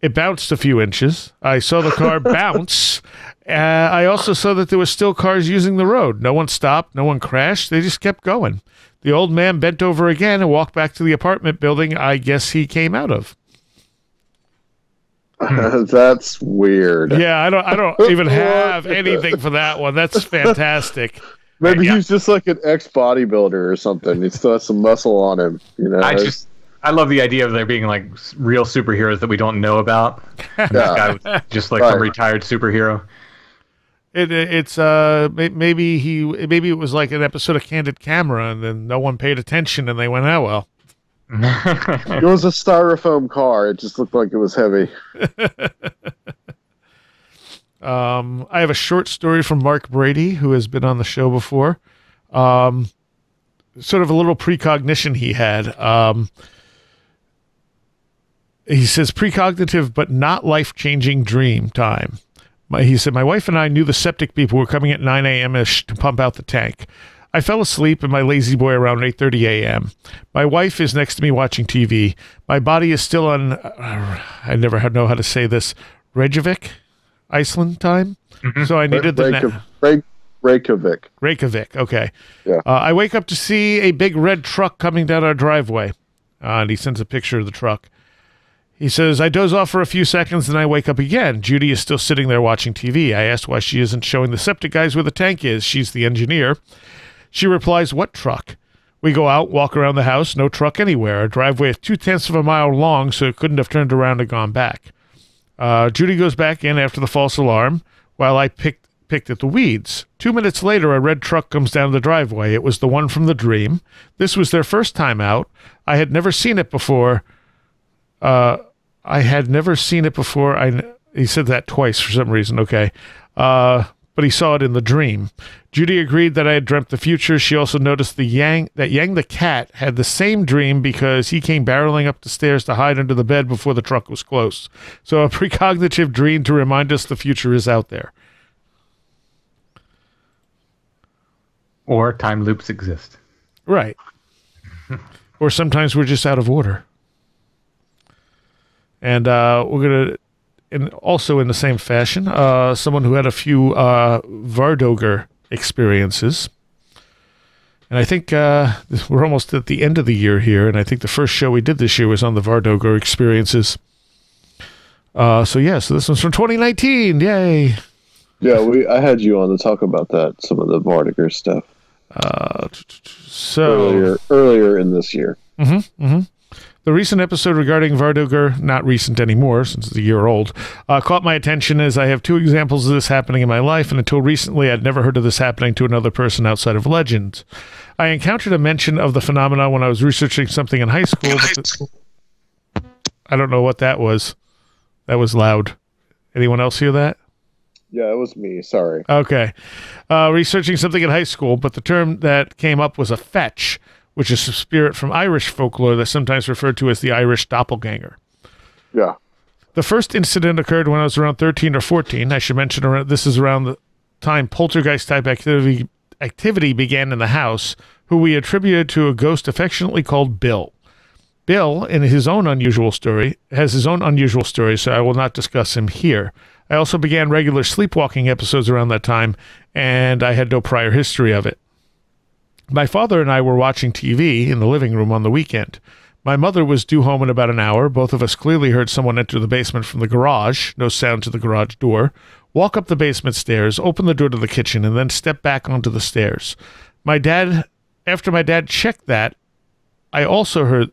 It bounced a few inches. I saw the car bounce. I also saw that there were still cars using the road. No one stopped. No one crashed. They just kept going. The old man bent over again and walked back to the apartment building I guess he came out of. That's weird. Yeah, I don't even have anything for that one. That's fantastic. Maybe he's just like an ex-bodybuilder or something. He still has some muscle on him. I love the idea of there being like real superheroes that we don't know about. This guy was just like some retired superhero. Maybe it was like an episode of Candid Camera, and then no one paid attention, and they went, "Oh well." It was a styrofoam car. It just looked like it was heavy. I have a short story from Mark Brady, who has been on the show before. Sort of a little precognition he had. He says, precognitive but not life-changing dream time. He said, my wife and I knew the septic people were coming at 9 a.m.-ish to pump out the tank. I fell asleep in my lazy boy around 8:30 a.m. My wife is next to me watching TV. My body is still on, I never know how to say this, Reykjavik, Iceland time. Mm-hmm. So I needed Reykjavik. Reykjavik, okay. Yeah. I wake up to see a big red truck coming down our driveway. And he sends a picture of the truck. He says, I doze off for a few seconds, and I wake up again. Judy is still sitting there watching TV. I asked why she isn't showing the septic guys where the tank is. She's the engineer. She replies, what truck? We go out, walk around the house, no truck anywhere. Our driveway is 0.2 of a mile long, so it couldn't have turned around and gone back. Judy goes back in after the false alarm while I picked at the weeds. 2 minutes later, a red truck comes down the driveway. It was the one from the dream. This was their first time out. I had never seen it before. He said that twice for some reason. Okay. But he saw it in the dream. Judy agreed that I had dreamt the future. She also noticed that Yang the cat had the same dream because he came barreling up the stairs to hide under the bed before the truck was close. So a precognitive dream to remind us the future is out there. Or time loops exist. Right. Or sometimes we're just out of order. And we're going to, and also in the same fashion, someone who had a few Vardoger experiences. And I think we're almost at the end of the year here, and I think the first show we did this year was on the Vardoger experiences. So this one's from 2019. Yay! Yeah, I had you on to talk about that, some of the Vardoger stuff. Earlier in this year. The recent episode regarding Vardoger, not recent anymore since it's a year old, caught my attention as I have two examples of this happening in my life, and until recently I'd never heard of this happening to another person outside of legend. I encountered a mention of the phenomenon when I was researching something in high school. I don't know what that was. That was loud. Anyone else hear that? Yeah, it was me. Sorry. Okay. Researching something in high school, but the term that came up was a fetch, which is a spirit from Irish folklore that's sometimes referred to as the Irish doppelganger. Yeah. The first incident occurred when I was around 13 or 14. I should mention this is around the time poltergeist-type activity began in the house, who we attributed to a ghost affectionately called Bill. Bill, in his own unusual story, has his own unusual story, so I will not discuss him here. I also began regular sleepwalking episodes around that time, and I had no prior history of it. My father and I were watching TV in the living room on the weekend. My mother was due home in about an hour. Both of us clearly heard someone enter the basement from the garage, no sound to the garage door, walk up the basement stairs, open the door to the kitchen, and then step back onto the stairs. After my dad checked that, I also heard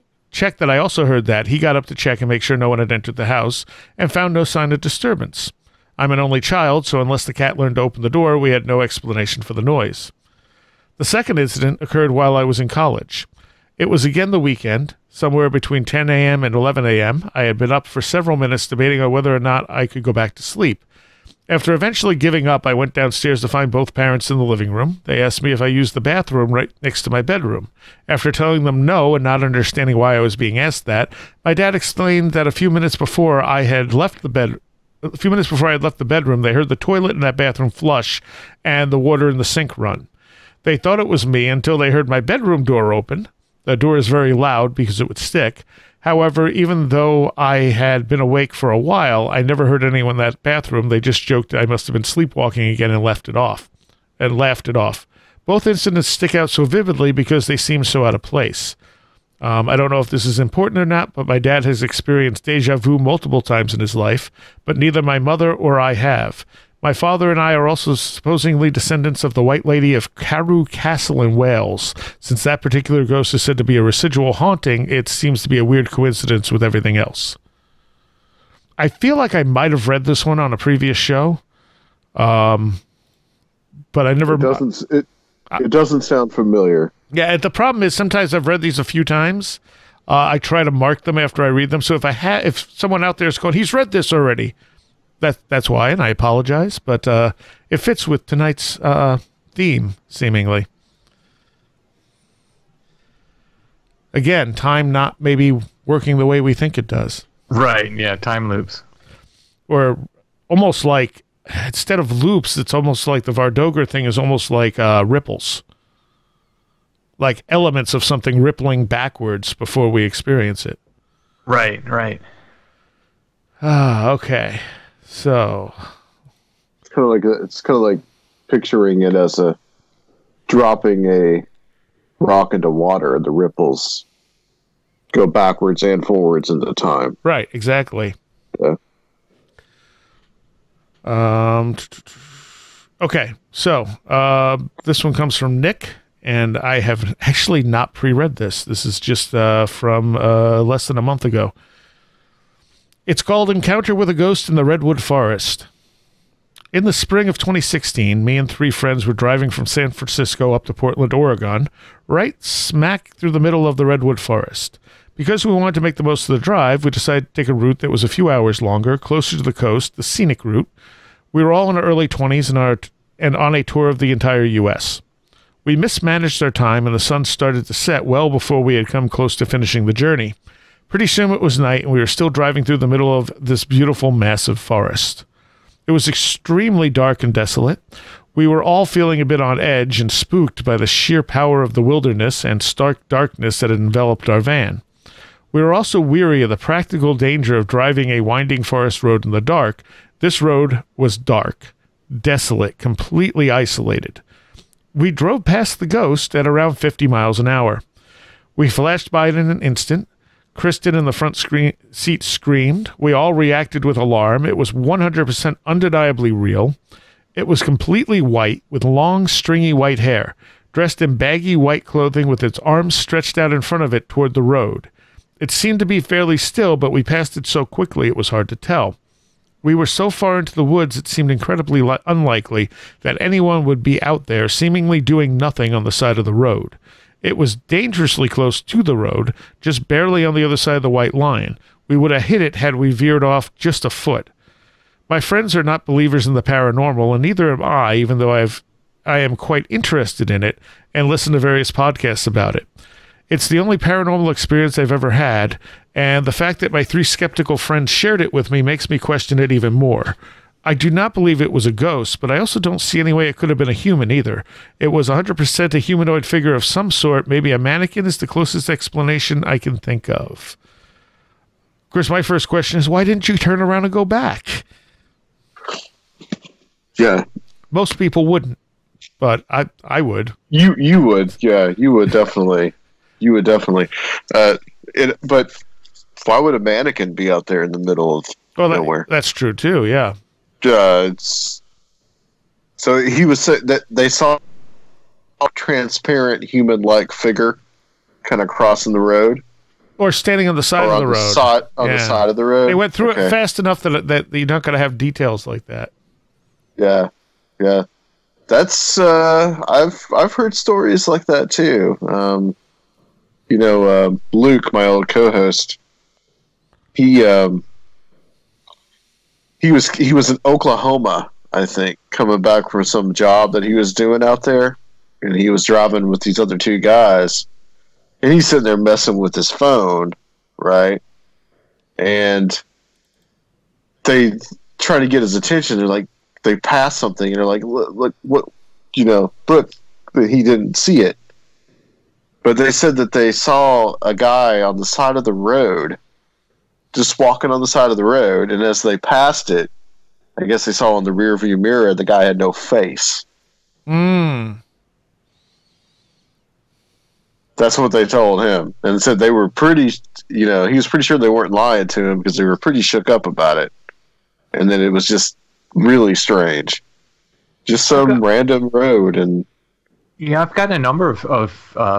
that, he got up to check and make sure no one had entered the house and found no sign of disturbance. I'm an only child, so unless the cat learned to open the door, we had no explanation for the noise. The second incident occurred while I was in college. It was again the weekend, somewhere between 10 a.m. and 11 a.m. I had been up for several minutes debating on whether or not I could go back to sleep. After eventually giving up, I went downstairs to find both parents in the living room. They asked me if I used the bathroom right next to my bedroom. After telling them no and not understanding why I was being asked that, my dad explained that a few minutes before I had left the bedroom, they heard the toilet in that bathroom flush and the water in the sink run. They thought it was me until they heard my bedroom door open. The door is very loud because it would stick. However, even though I had been awake for a while, I never heard anyone in that bathroom. They just joked that I must have been sleepwalking again and laughed it off. Both incidents stick out so vividly because they seem so out of place. I don't know if this is important or not, but my dad has experienced deja vu multiple times in his life, but neither my mother or I have. My father and I are also supposedly descendants of the White Lady of Carew Castle in Wales. Since that particular ghost is said to be a residual haunting, it seems to be a weird coincidence with everything else. I feel like I might have read this one on a previous show, but I never... It doesn't sound familiar. Yeah, the problem is sometimes I've read these a few times. I try to mark them after I read them. So if someone out there is going, he's read this already, that's why, and I apologize. But it fits with tonight's theme, seemingly. Again, time not maybe working the way we think it does. Right, yeah, time loops. Or almost like, instead of loops, it's almost like the Vardoger thing is almost like ripples. Like elements of something rippling backwards before we experience it. Right. Okay. So it's kind of like picturing it as dropping a rock into water, and the ripples go backwards and forwards into time. Right, exactly. Yeah. Okay, so this one comes from Nick, and I have actually not pre-read this. This is just from less than a month ago. It's called Encounter with a Ghost in the Redwood Forest. In the spring of 2016, me and 3 friends were driving from San Francisco up to Portland, Oregon, right smack through the middle of the Redwood Forest. Because we wanted to make the most of the drive, we decided to take a route that was a few hours longer, closer to the coast, the scenic route. We were all in our early 20s and on a tour of the entire U.S. We mismanaged our time, and the sun started to set well before we had come close to finishing the journey. Pretty soon it was night, and we were still driving through the middle of this beautiful, massive forest. It was extremely dark and desolate. We were all feeling a bit on edge and spooked by the sheer power of the wilderness and stark darkness that had enveloped our van. We were also weary of the practical danger of driving a winding forest road in the dark. This road was dark, desolate, completely isolated. We drove past the ghost at around 50 miles an hour. We flashed by it in an instant. Kristen in the front seat screamed. We all reacted with alarm. It was 100% undeniably real. It was completely white, with long, stringy white hair, dressed in baggy white clothing with its arms stretched out in front of it toward the road. It seemed to be fairly still, but we passed it so quickly it was hard to tell. We were so far into the woods it seemed incredibly unlikely that anyone would be out there seemingly doing nothing on the side of the road. It was dangerously close to the road, just barely on the other side of the white line. We would have hit it had we veered off just a foot. My friends are not believers in the paranormal, and neither am I, even though I am quite interested in it and listen to various podcasts about it. It's the only paranormal experience I've ever had, and the fact that my 3 skeptical friends shared it with me makes me question it even more. I do not believe it was a ghost, but I also don't see any way it could have been a human either. It was 100% a humanoid figure of some sort. Maybe a mannequin is the closest explanation I can think of. Of course, my first question is, why didn't you turn around and go back? Yeah. Most people wouldn't, but I would. You would. Yeah, you would definitely. You would definitely. But why would a mannequin be out there in the middle of nowhere? That's true too, yeah. So he was that they saw a transparent human-like figure kind of crossing the road, or standing on the side of the road. The side of the road. They went through it fast enough that you're not going to have details like that. Yeah. That's I've heard stories like that too. Luke, my old co-host, he was in Oklahoma, I think, coming back from some job that he was doing out there, and he was driving with these other 2 guys, and he's sitting there messing with his phone, right? And they try to get his attention. They're like, they pass something, and they're like, look, what, but he didn't see it. But they said that they saw a guy on the side of the road, just walking on the side of the road, and as they passed it, I guess they saw in the rear view mirror the guy had no face. That's what they told him, and said they were pretty, he was pretty sure they weren't lying to him because they were pretty shook up about it. And then it was just really strange. Just some random road. And yeah, I've gotten a number of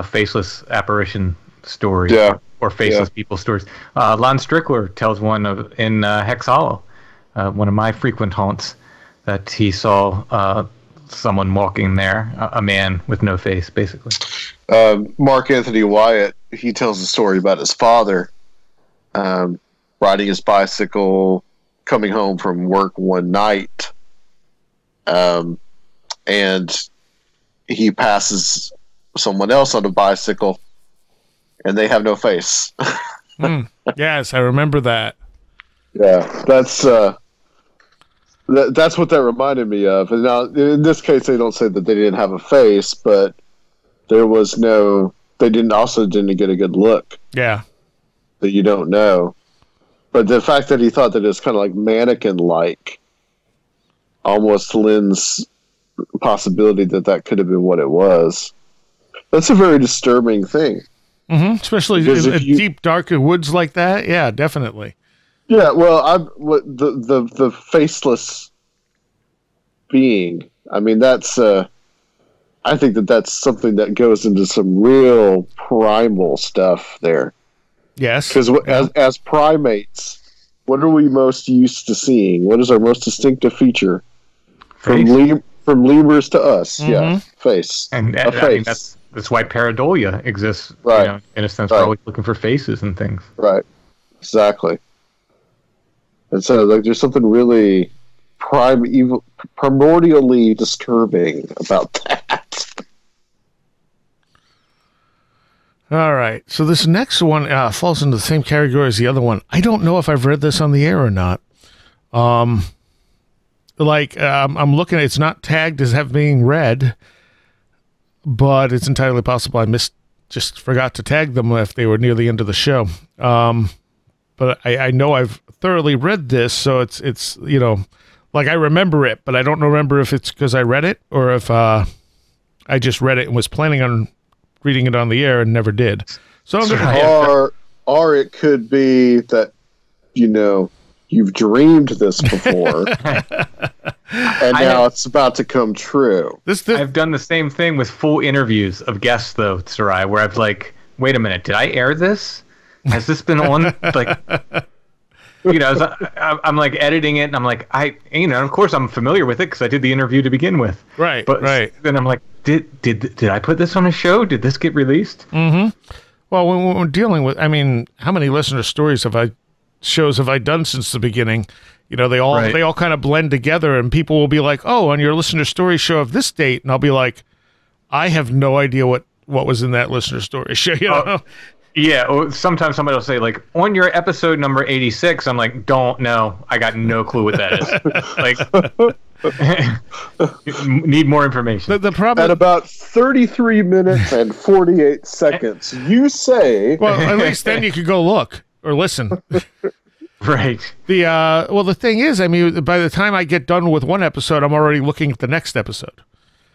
faceless apparition stories. Yeah. Or faceless people stories. Lon Strickler tells one in Hex Hollow, one of my frequent haunts, that he saw someone walking there, a man with no face, basically. Mark Anthony Wyatt, he tells a story about his father riding his bicycle, coming home from work one night, and he passes someone else on a bicycle, and they have no face. Yes, I remember that. Yeah, that's what that reminded me of. And now, in this case, they don't say that they didn't have a face, but there was no. They didn't get a good look. Yeah, that you don't know. But the fact that he thought that it's kind of like mannequin-like almost lends possibility that could have been what it was. That's a very disturbing thing. Mm-hmm. Especially in deep, dark woods like that. Yeah, definitely. Yeah, well, the faceless being. I mean, that's. I think that's something that goes into some real primal stuff there. Yes, because as primates, What are we most used to seeing? What is our most distinctive feature? Face. From lemurs to us, yeah, face. And a face. I mean, that's why pareidolia exists, right. You know, in a sense. We're always looking for faces and things. Right, exactly. And so like, there's something really primordially disturbing about that. All right. So this next one falls into the same category as the other one. I don't know if I've read this on the air or not. I'm looking at it's not tagged as having being read, but it's entirely possible I just forgot to tag them if they were near the end of the show. But I know I've thoroughly read this, so it's you know, like I remember it, but I don't remember if it's because I read it or if I just read it and was planning on reading it on the air and never did. So I'm gonna or it could be that, you know, you've dreamed this before and now it's about to come true. I've done the same thing with full interviews of guests though, Seriah, where I've like, wait a minute, did I air this? Has this been on? Like, you know, I'm like editing it and I'm like, of course I'm familiar with it because I did the interview to begin with. Right. But then I'm like, did I put this on a show? Did this get released? Mm-hmm. Well, when we're dealing with, I mean, how many listener shows have I done since the beginning? You know, they all kind of blend together, and people will be like, "Oh, on your listener story show of this date," and I'll be like, "I have no idea what was in that listener story show." You know? Yeah. Or sometimes somebody will say, like, on your episode number 86. I'm like, don't know. I got no clue what that is. Like, need more information. The problem at about 33 minutes and 48 seconds, you say. Well, at least then you could go look or listen. Right. The thing is, I mean, by the time I get done with one episode, I'm already looking at the next episode.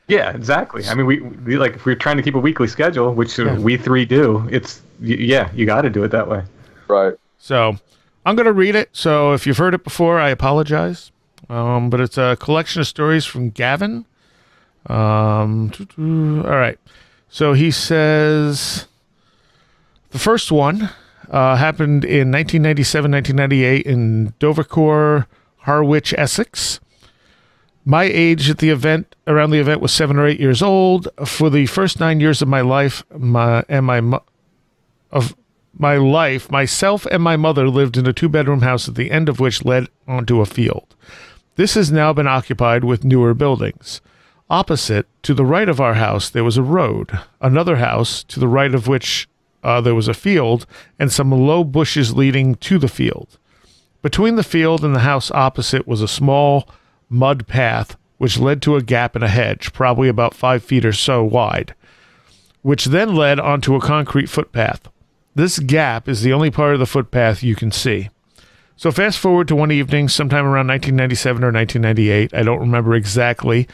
Yeah, exactly. I mean, we like, if we're trying to keep a weekly schedule, which we three do, you got to do it that way. Right. So I'm going to read it. So if you've heard it before, I apologize. But it's a collection of stories from Gavin. All right. So he says the first one happened in 1997-1998 in Dovercourt, Harwich, Essex. My age at the event, around the event, was 7 or 8 years old. For the first 9 years of my life, myself and my mother lived in a 2-bedroom house at the end of which led onto a field. This has now been occupied with newer buildings. Opposite, to the right of our house, there was a road. Another house, to the right of which there was a field, and some low bushes leading to the field. Between the field and the house opposite was a small mud path which led to a gap in a hedge, probably about 5 feet or so wide, which then led onto a concrete footpath. This gap is the only part of the footpath you can see. So fast forward to one evening, sometime around 1997 or 1998, I don't remember exactly,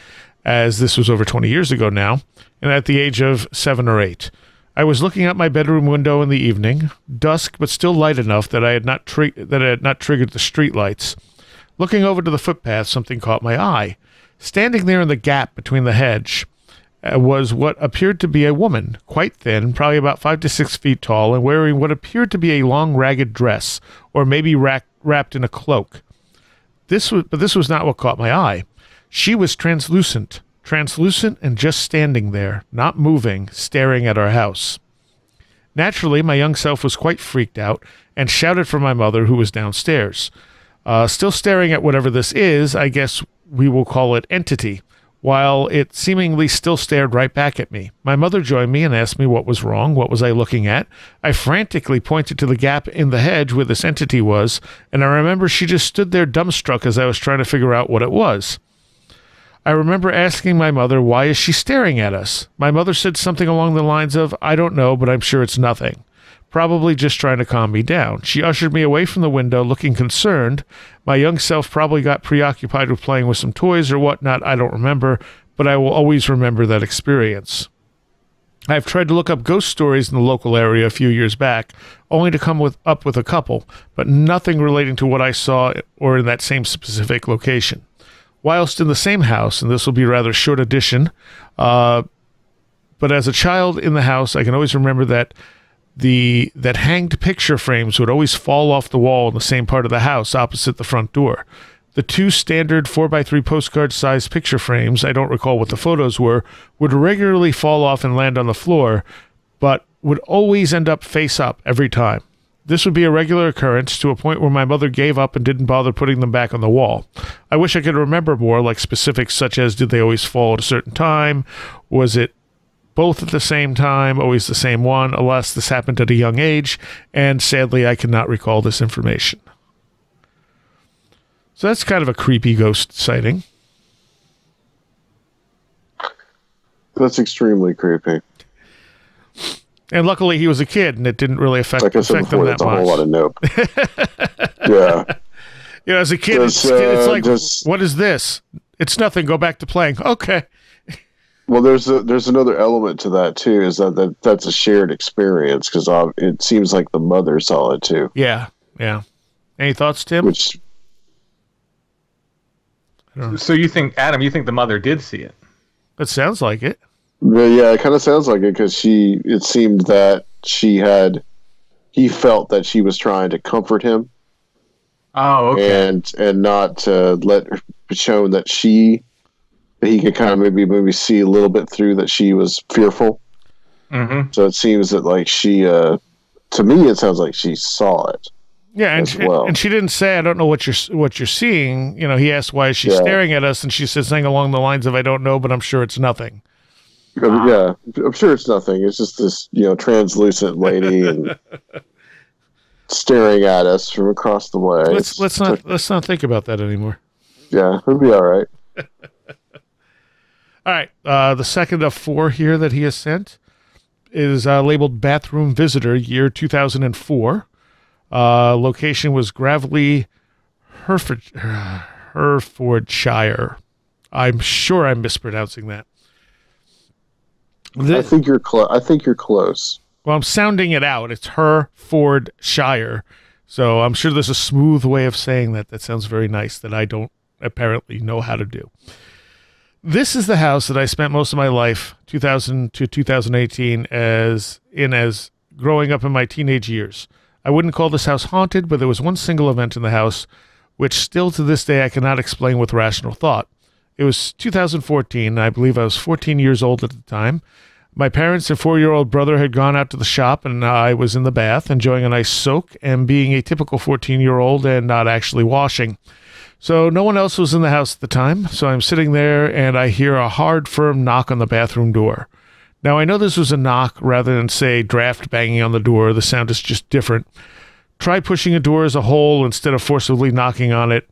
as this was over 20 years ago now, and at the age of 7 or 8. I was looking out my bedroom window in the evening, dusk but still light enough that I had not triggered the street lights. Looking over to the footpath, something caught my eye. Standing there in the gap between the hedge was what appeared to be a woman, quite thin, probably about 5 to 6 feet tall, and wearing what appeared to be a long, ragged dress, or maybe wrapped in a cloak. This was not what caught my eye. She was translucent and just standing there, not moving, staring at our house. Naturally, my young self was quite freaked out and shouted for my mother, who was downstairs. Still staring at whatever this is, I guess we will call it entity, while it seemingly still stared right back at me. My mother joined me and asked me what was wrong, what was I looking at. I frantically pointed to the gap in the hedge where this entity was, and I remember she just stood there dumbstruck as I was trying to figure out what it was. I remember asking my mother, why is she staring at us? My mother said something along the lines of, I don't know, but I'm sure it's nothing. Probably just trying to calm me down. She ushered me away from the window, looking concerned. My young self probably got preoccupied with playing with some toys or whatnot, I don't remember, but I will always remember that experience. I've tried to look up ghost stories in the local area a few years back, only to come up with a couple, but nothing relating to what I saw or in that same specific location. Whilst in the same house, and this will be a rather short addition, but as a child in the house, I can always remember that that hanged picture frames would always fall off the wall in the same part of the house opposite the front door. The two standard 4x3 postcard-sized picture frames, I don't recall what the photos were, would regularly fall off and land on the floor, but would always end up face up every time. This would be a regular occurrence to a point where my mother gave up and didn't bother putting them back on the wall. I wish I could remember more, like specifics such as did they always fall at a certain time? Was it both at the same time, always the same one? Alas, this happened at a young age, and sadly I cannot recall this information. So that's kind of a creepy ghost sighting. That's extremely creepy. And luckily he was a kid and it didn't really affect him that much. That's a whole lot of nope. Yeah. You know, as a kid, it's like, what is this? It's nothing. Go back to playing. Okay. Well, there's another element to that too, is that's a shared experience, because it seems like the mother saw it too. Yeah. Any thoughts, Tim? So you think, Adam, the mother did see it? It sounds like it. Yeah, it kind of sounds like it, because it seemed that he felt that she was trying to comfort him. Oh, okay. And not to let her shown that he could kind of maybe see a little bit through that she was fearful. Mm-hmm. So it seems that like she, to me, it sounds like she saw it. Yeah, and she didn't say, "I don't know what you're seeing." You know, he asked, "Why is she staring at us?" And she said something along the lines of, "I don't know, but I'm sure it's nothing." Yeah, I'm sure it's nothing. It's just this, translucent lady and staring at us from across the way. Let's not think about that anymore. Yeah, it'll be all right. All right. The second of 4 here that he has sent is labeled "Bathroom Visitor," year 2004. Location was Gravelly, Herefordshire. I'm sure I'm mispronouncing that. I think you're close. Well, I'm sounding it out. It's Herefordshire. So I'm sure there's a smooth way of saying that. That sounds very nice that I don't apparently know how to do. This is the house that I spent most of my life, 2000 to 2018, as growing up in my teenage years. I wouldn't call this house haunted, but there was one single event in the house which still to this day I cannot explain with rational thought. It was 2014, and I believe I was 14 years old at the time. My parents and 4-year-old brother had gone out to the shop, and I was in the bath, enjoying a nice soak and being a typical 14-year-old and not actually washing. So no one else was in the house at the time, so I'm sitting there, and I hear a hard, firm knock on the bathroom door. Now, I know this was a knock rather than, say, draft banging on the door. The sound is just different. Try pushing a door as a whole instead of forcibly knocking on it,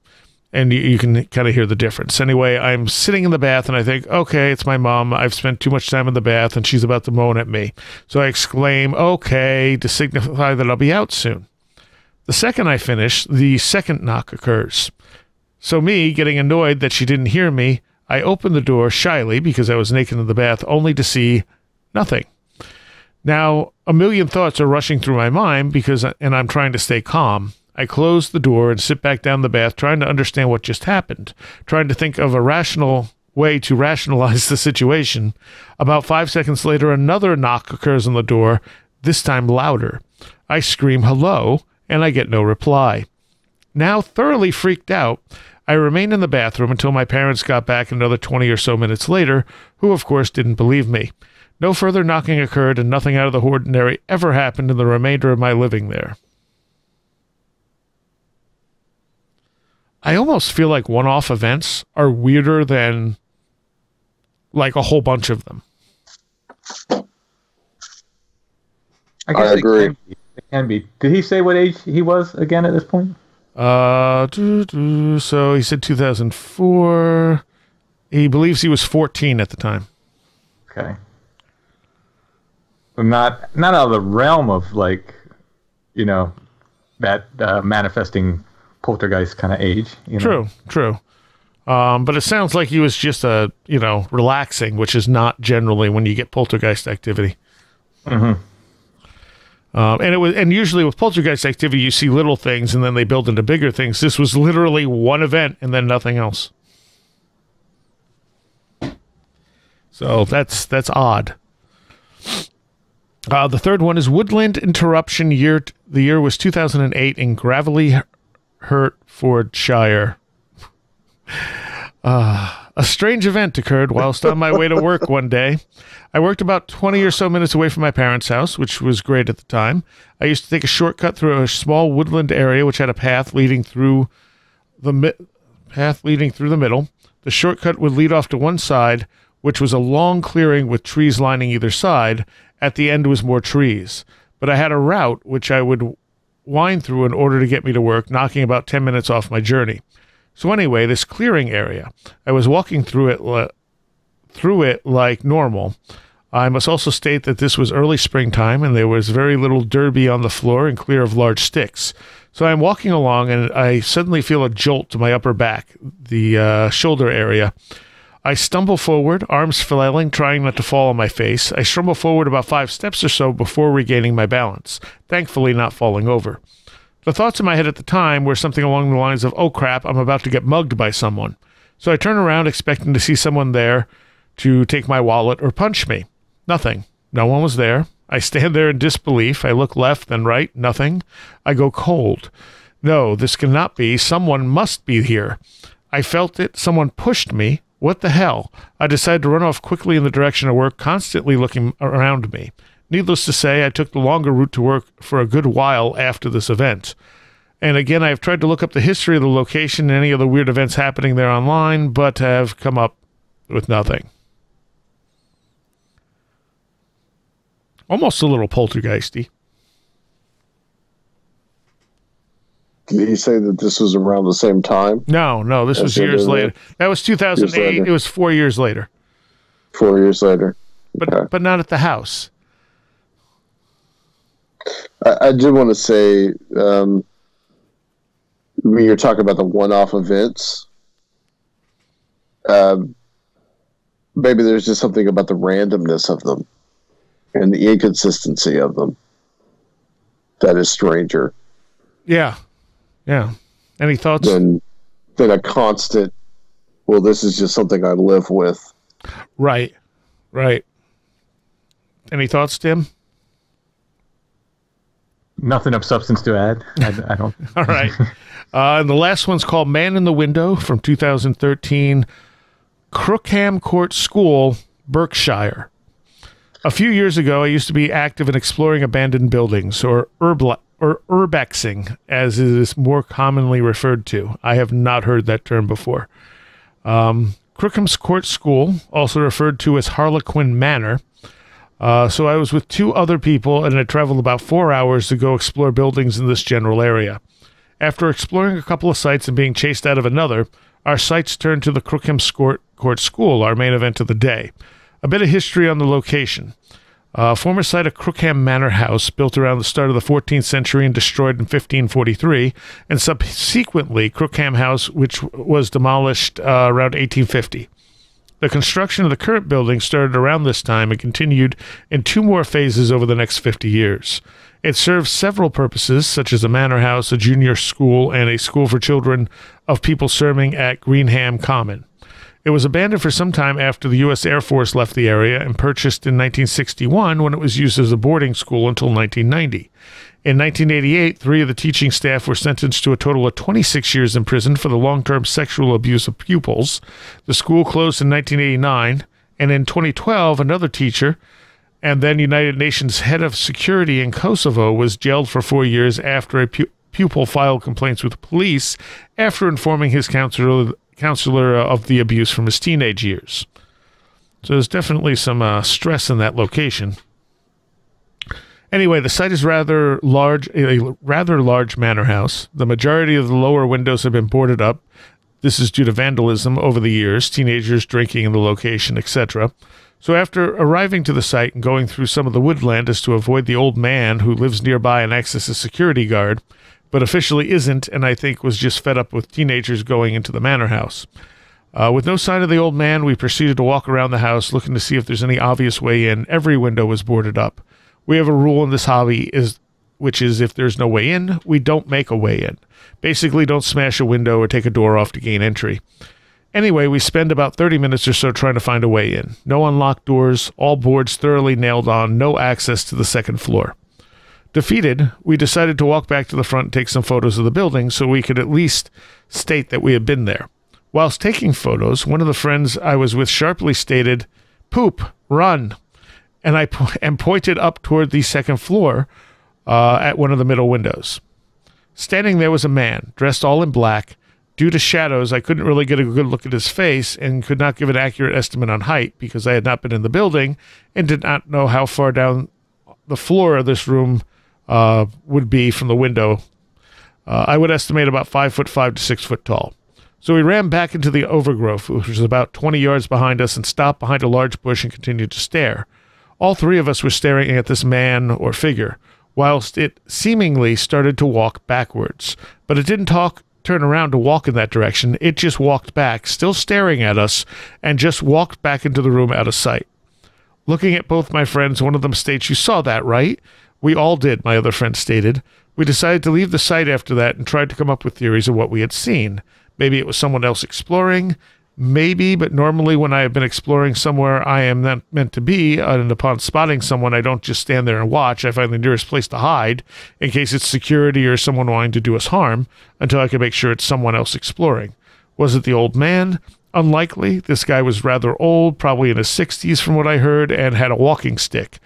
and you can kind of hear the difference. Anyway, I'm sitting in the bath, and I think, okay, it's my mom. I've spent too much time in the bath, and she's about to moan at me. So I exclaim, okay, to signify that I'll be out soon. The second I finish, the second knock occurs. So me, getting annoyed that she didn't hear me, I open the door shyly because I was naked in the bath, only to see nothing. Now, a million thoughts are rushing through my mind and I'm trying to stay calm. I close the door and sit back down the bath, trying to understand what just happened, trying to think of a rational way to rationalize the situation. About 5 seconds later, another knock occurs on the door, this time louder. I scream hello, and I get no reply. Now thoroughly freaked out, I remained in the bathroom until my parents got back another 20 or so minutes later, who of course didn't believe me. No further knocking occurred, and nothing out of the ordinary ever happened in the remainder of my living there. I almost feel like one-off events are weirder than like a whole bunch of them. I guess I agree. It can be. Did he say what age he was again at this point? So he said 2004. He believes he was 14 at the time. Okay. But not out of the realm of like, that manifesting poltergeist kind of age. True. But it sounds like he was just relaxing, which is not generally when you get poltergeist activity. Mm-hmm. And usually with poltergeist activity, you see little things and then they build into bigger things. This was literally one event and then nothing else. So that's odd. The third one is woodland interruption year. The year was 2008 in Gravelly, Hertfordshire. A strange event occurred whilst on my way to work one day. I worked about 20 or so minutes away from my parents' house, which was great at the time. I used to take a shortcut through a small woodland area which had a path leading through the middle. The shortcut would lead off to one side, which was a long clearing with trees lining either side. At the end was more trees. But I had a route which I would wind through in order to get me to work, knocking about 10 minutes off my journey. So anyway, this clearing area, I was walking through it like normal. I must also state that this was early springtime and there was very little derby on the floor and clear of large sticks. So I'm walking along and I suddenly feel a jolt to my upper back, the shoulder area. I stumble forward, arms flailing, trying not to fall on my face. I stumble forward about 5 steps or so before regaining my balance, thankfully not falling over. The thoughts in my head at the time were something along the lines of, oh crap, I'm about to get mugged by someone. So I turn around expecting to see someone there to take my wallet or punch me. Nothing. No one was there. I stand there in disbelief. I look left, then right. Nothing. I go cold. No, this cannot be. Someone must be here. I felt it. Someone pushed me. What the hell? I decided to run off quickly in the direction of work, constantly looking around me. Needless to say, I took the longer route to work for a good while after this event. And again, I've tried to look up the history of the location and any of the weird events happening there online, but have come up with nothing. Almost a little poltergeisty. Did he say that this was around the same time? No, this was years later. That was 2008. It was 4 years later. 4 years later. Okay. But not at the house. I did want to say, when you're talking about the one-off events, maybe there's just something about the randomness of them and the inconsistency of them that is stranger. Yeah. Any thoughts? Than a constant, well, this is just something I live with. Right. Any thoughts, Tim? Nothing of substance to add. I don't. All right. And the last one's called Man in the Window from 2013, Crookham Court School, Berkshire. A few years ago, I used to be active in exploring abandoned buildings, or urbexing, as it is more commonly referred to. I have not heard that term before. Crookham's Court School, also referred to as Harlequin Manor. So I was with 2 other people and had traveled about 4 hours to go explore buildings in this general area. After exploring a couple of sites and being chased out of another, our sights turned to the Crookham's Court School, our main event of the day. A bit of history on the location. Former site of Crookham Manor House, built around the start of the 14th century and destroyed in 1543, and subsequently Crookham House, which was demolished around 1850. The construction of the current building started around this time and continued in 2 more phases over the next 50 years. It served several purposes, such as a manor house, a junior school, and a school for children of people serving at Greenham Common. It was abandoned for some time after the U.S. Air Force left the area and purchased in 1961 when it was used as a boarding school until 1990. In 1988, 3 of the teaching staff were sentenced to a total of 26 years in prison for the long-term sexual abuse of pupils. The school closed in 1989, and in 2012, another teacher and then United Nations head of security in Kosovo was jailed for 4 years after a pupil filed complaints with police after informing his counselor of the abuse from his teenage years. So there's definitely some stress in that location. Anyway, the site is a rather large manor house. The majority of the lower windows have been boarded up. This is due to vandalism over the years, teenagers drinking in the location, etc. So after arriving to the site and going through some of the woodland as to avoid the old man who lives nearby and acts as a security guard, but officially isn't, and I think was just fed up with teenagers going into the manor house. With no sign of the old man, we proceeded to walk around the house looking to see if there's any obvious way in. Every window was boarded up. We have a rule in this hobby, which is if there's no way in, we don't make a way in. Basically, don't smash a window or take a door off to gain entry. Anyway, we spend about 30 minutes or so trying to find a way in. No unlocked doors, all boards thoroughly nailed on, no access to the second floor. Defeated, we decided to walk back to the front and take some photos of the building so we could at least state that we had been there. Whilst taking photos, one of the friends I was with sharply stated, "Poop, run," and I pointed up toward the second floor at one of the middle windows. Standing there was a man, dressed all in black. Due to shadows, I couldn't really get a good look at his face and could not give an accurate estimate on height because I had not been in the building and did not know how far down the floor of this room would be from the window. I would estimate about 5'5" to 6 foot tall. So we ran back into the overgrowth, which was about 20 yards behind us, and stopped behind a large bush and continued to stare. All three of us were staring at this man or figure, whilst it seemingly started to walk backwards. But it didn't turn around to walk in that direction. It just walked back, still staring at us, and just walked back into the room out of sight. Looking at both my friends, one of them states, "You saw that, right?" "We all did," my other friend stated. We decided to leave the site after that and tried to come up with theories of what we had seen. Maybe it was someone else exploring. Maybe, but normally when I have been exploring somewhere I am not meant to be, and upon spotting someone, I don't just stand there and watch. I find the nearest place to hide in case it's security or someone wanting to do us harm until I can make sure it's someone else exploring. Was it the old man? Unlikely. This guy was rather old, probably in his 60s from what I heard, and had a walking stick.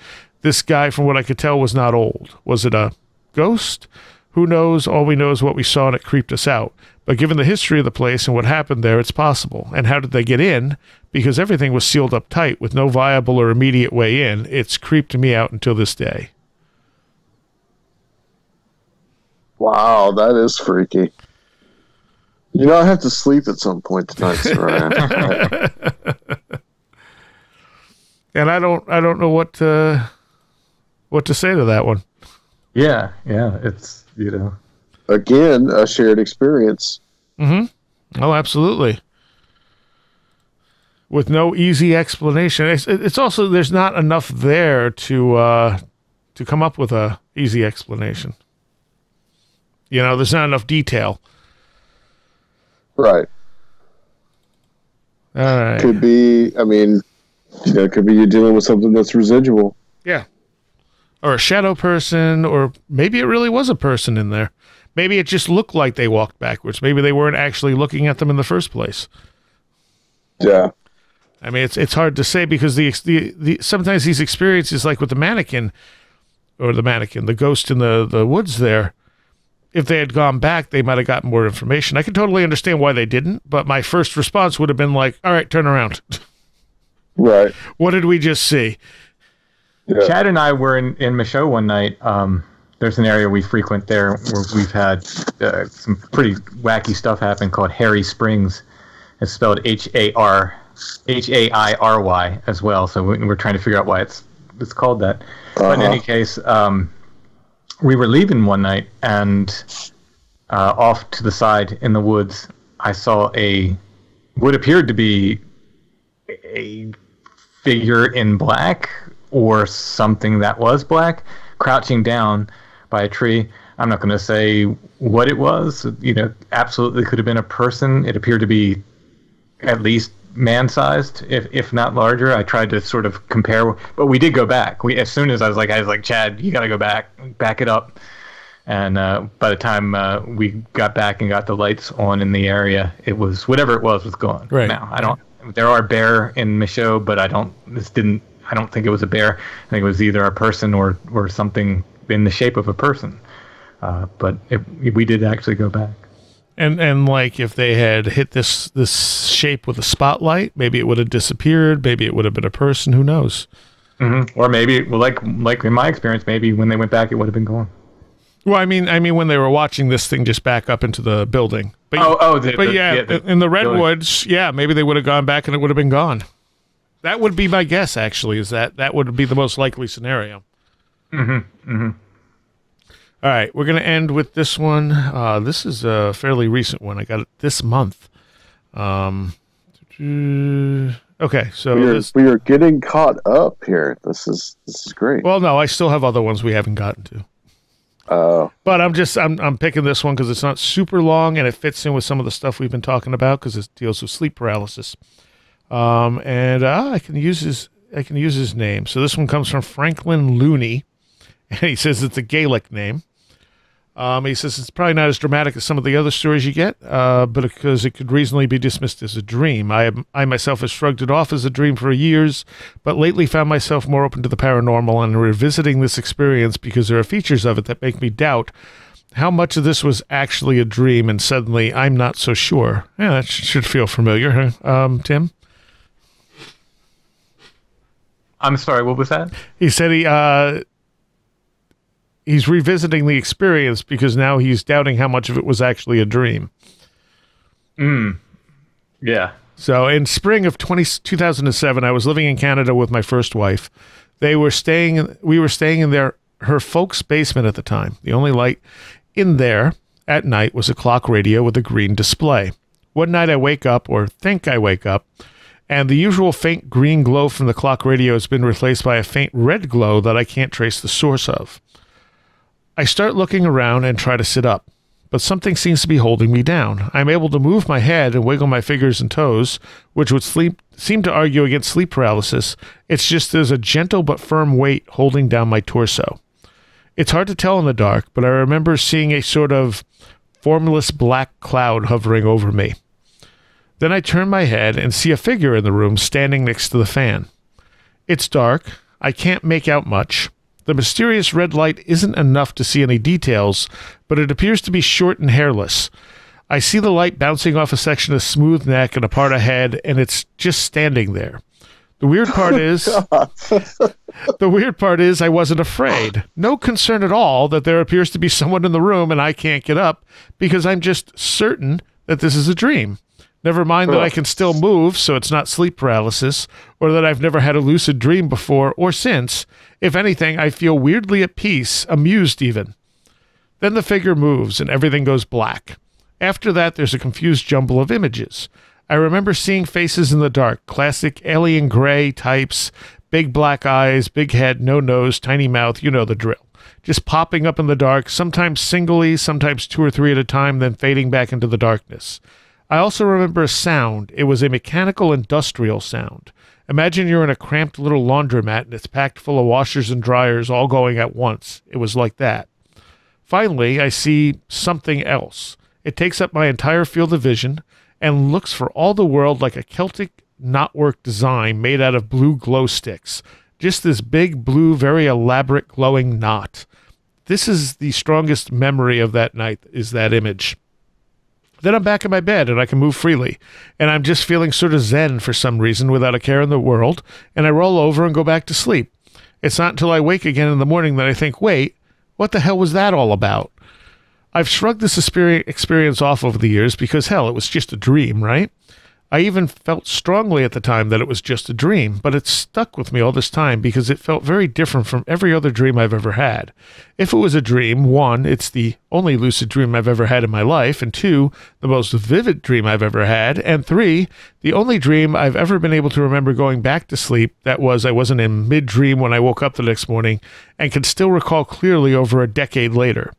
This guy, from what I could tell, was not old. Was it a ghost? Who knows? All we know is what we saw, and it creeped us out. But given the history of the place and what happened there, it's possible. And how did they get in? Because everything was sealed up tight with no viable or immediate way in. It's creeped me out until this day. Wow, that is freaky. You know, I have to sleep at some point tonight, Seriah. And I don't know what to say to that one. Yeah, it's, you know. Again, a shared experience. Mm-hmm. Oh, absolutely. With no easy explanation. It's also, there's not enough there to come up with a easy explanation. You know, there's not enough detail. Right. All right. Could be, I mean, you know, it could be you're dealing with something that's residual. Yeah. Or a shadow person, or maybe it really was a person in there. Maybe it just looked like they walked backwards. Maybe they weren't actually looking at them in the first place. Yeah. I mean, it's hard to say because the sometimes these experiences, like with the mannequin, the ghost in the woods there, if they had gone back, they might have gotten more information. I can totally understand why they didn't, but my first response would have been like, all right, turn around. Right. What did we just see? Yeah. Chad and I were in Michaud one night. There's an area we frequent there where we've had some pretty wacky stuff happen called Harry Springs. It's spelled H-A-I-R-Y as well. So we're trying to figure out why it's called that. But in any case, we were leaving one night, and off to the side in the woods, I saw what appeared to be a figure in black, or something that was black, crouching down by a tree. I'm not going to say what it was. You know, absolutely could have been a person. It appeared to be at least man-sized, if not larger. I tried to sort of compare, but we did go back. As soon as I was like, Chad, you got to go back it up. And by the time we got back and got the lights on in the area, it was whatever it was gone. Right. Now there are bear in Michaud, but I don't think it was a bear. I think it was either a person or something in the shape of a person. But we did actually go back. And like if they had hit this shape with a spotlight, maybe it would have disappeared. Maybe it would have been a person. Who knows? Mm-hmm. Or maybe, well, like in my experience, maybe when they went back, it would have been gone. Well, I mean, when they were watching this thing just back up into the building. But in the redwoods, maybe they would have gone back and it would have been gone. That would be my guess. Actually, is that would be the most likely scenario. Mm-hmm. Mm-hmm. All right, we're going to end with this one. This is a fairly recent one. I got it this month. Okay, so we are getting caught up here. This is great. Well, no, I still have other ones we haven't gotten to. But I'm picking this one because it's not super long and it fits in with some of the stuff we've been talking about because it deals with sleep paralysis. I can use his name. So this one comes from Franklin Looney, and he says it's a Gaelic name. He says it's probably not as dramatic as some of the other stories you get, but because it could reasonably be dismissed as a dream. I myself have shrugged it off as a dream for years, but lately found myself more open to the paranormal and revisiting this experience because there are features of it that make me doubt how much of this was actually a dream, and suddenly I'm not so sure. Yeah, that should feel familiar, huh? Tim? I'm sorry, what was that? He said he's revisiting the experience because now he's doubting how much of it was actually a dream. Yeah. So in spring of 2007, I was living in Canada with my first wife. We were staying in her folks' basement at the time. The only light in there at night was a clock radio with a green display. One night I wake up, or think I wake up, and the usual faint green glow from the clock radio has been replaced by a faint red glow that I can't trace the source of. I start looking around and try to sit up, but something seems to be holding me down. I'm able to move my head and wiggle my fingers and toes, which would seem to argue against sleep paralysis. It's just there's a gentle but firm weight holding down my torso. It's hard to tell in the dark, but I remember seeing a sort of formless black cloud hovering over me. Then I turn my head and see a figure in the room standing next to the fan. It's dark. I can't make out much. The mysterious red light isn't enough to see any details, but it appears to be short and hairless. I see the light bouncing off a section of smooth neck and a part of head, and it's just standing there. The weird part is I wasn't afraid. No concern at all that there appears to be someone in the room and I can't get up because I'm just certain that this is a dream. Never mind that I can still move, so it's not sleep paralysis, or that I've never had a lucid dream before or since. If anything, I feel weirdly at peace, amused even. Then the figure moves and everything goes black. After that, there's a confused jumble of images. I remember seeing faces in the dark, classic alien gray types, big black eyes, big head, no nose, tiny mouth, you know the drill. Just popping up in the dark, sometimes singly, sometimes 2 or 3 at a time, then fading back into the darkness. I also remember a sound. It was a mechanical industrial sound. Imagine you're in a cramped little laundromat and it's packed full of washers and dryers all going at once. It was like that. Finally, I see something else. It takes up my entire field of vision and looks for all the world like a Celtic knotwork design made out of blue glow sticks. Just this big blue, very elaborate glowing knot. This is the strongest memory of that night, is that image. Then I'm back in my bed and I can move freely, and I'm just feeling sort of zen for some reason without a care in the world, and I roll over and go back to sleep. It's not until I wake again in the morning that I think, wait, what the hell was that all about? I've shrugged this experience off over the years because, hell, it was just a dream, right? I even felt strongly at the time that it was just a dream, but it stuck with me all this time because it felt very different from every other dream I've ever had. If it was a dream, 1, it's the only lucid dream I've ever had in my life, and 2, the most vivid dream I've ever had, and 3, the only dream I've ever been able to remember going back to sleep that was I wasn't in mid-dream when I woke up the next morning and can still recall clearly over a decade later.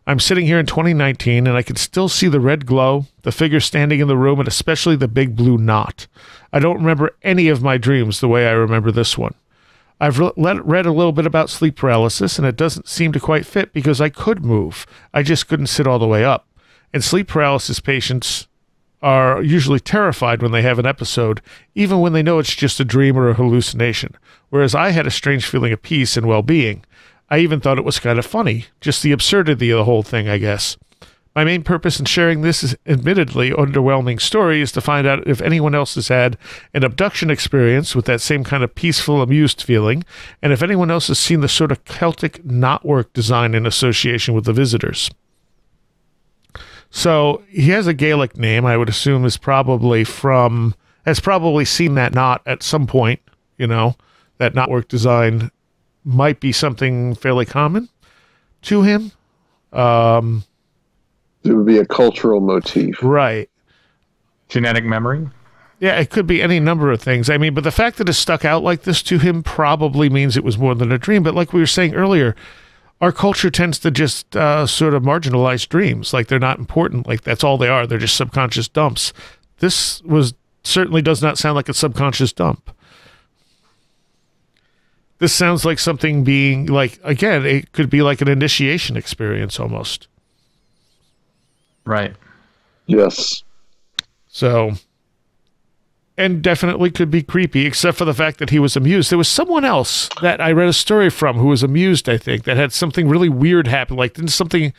I'm sitting here in 2019, and I can still see the red glow, the figure standing in the room, and especially the big blue knot. I don't remember any of my dreams the way I remember this one. I've read a little bit about sleep paralysis, and it doesn't seem to quite fit because I could move. I just couldn't sit all the way up. And sleep paralysis patients are usually terrified when they have an episode, even when they know it's just a dream or a hallucination, whereas I had a strange feeling of peace and well-being. I even thought it was kind of funny, just the absurdity of the whole thing, I guess. My main purpose in sharing this is admittedly underwhelming story is to find out if anyone else has had an abduction experience with that same kind of peaceful, amused feeling, and if anyone else has seen the sort of Celtic knotwork design in association with the visitors. So he has a Gaelic name, I would assume has probably seen that knot at some point, that knotwork design might be something fairly common to him. It would be a cultural motif. Right. Genetic memory? Yeah, it could be any number of things. I mean, but the fact that it stuck out like this to him probably means it was more than a dream. But like we were saying earlier, our culture tends to just sort of marginalize dreams, like they're not important, like that's all they are. They're just subconscious dumps. This certainly does not sound like a subconscious dump. This sounds like something being like, again, it could be like an initiation experience almost. Right. Yes. So, and definitely could be creepy, except for the fact that he was amused. There was someone else that I read a story from who was amused, I think, that had something really weird happen. Like, didn't something,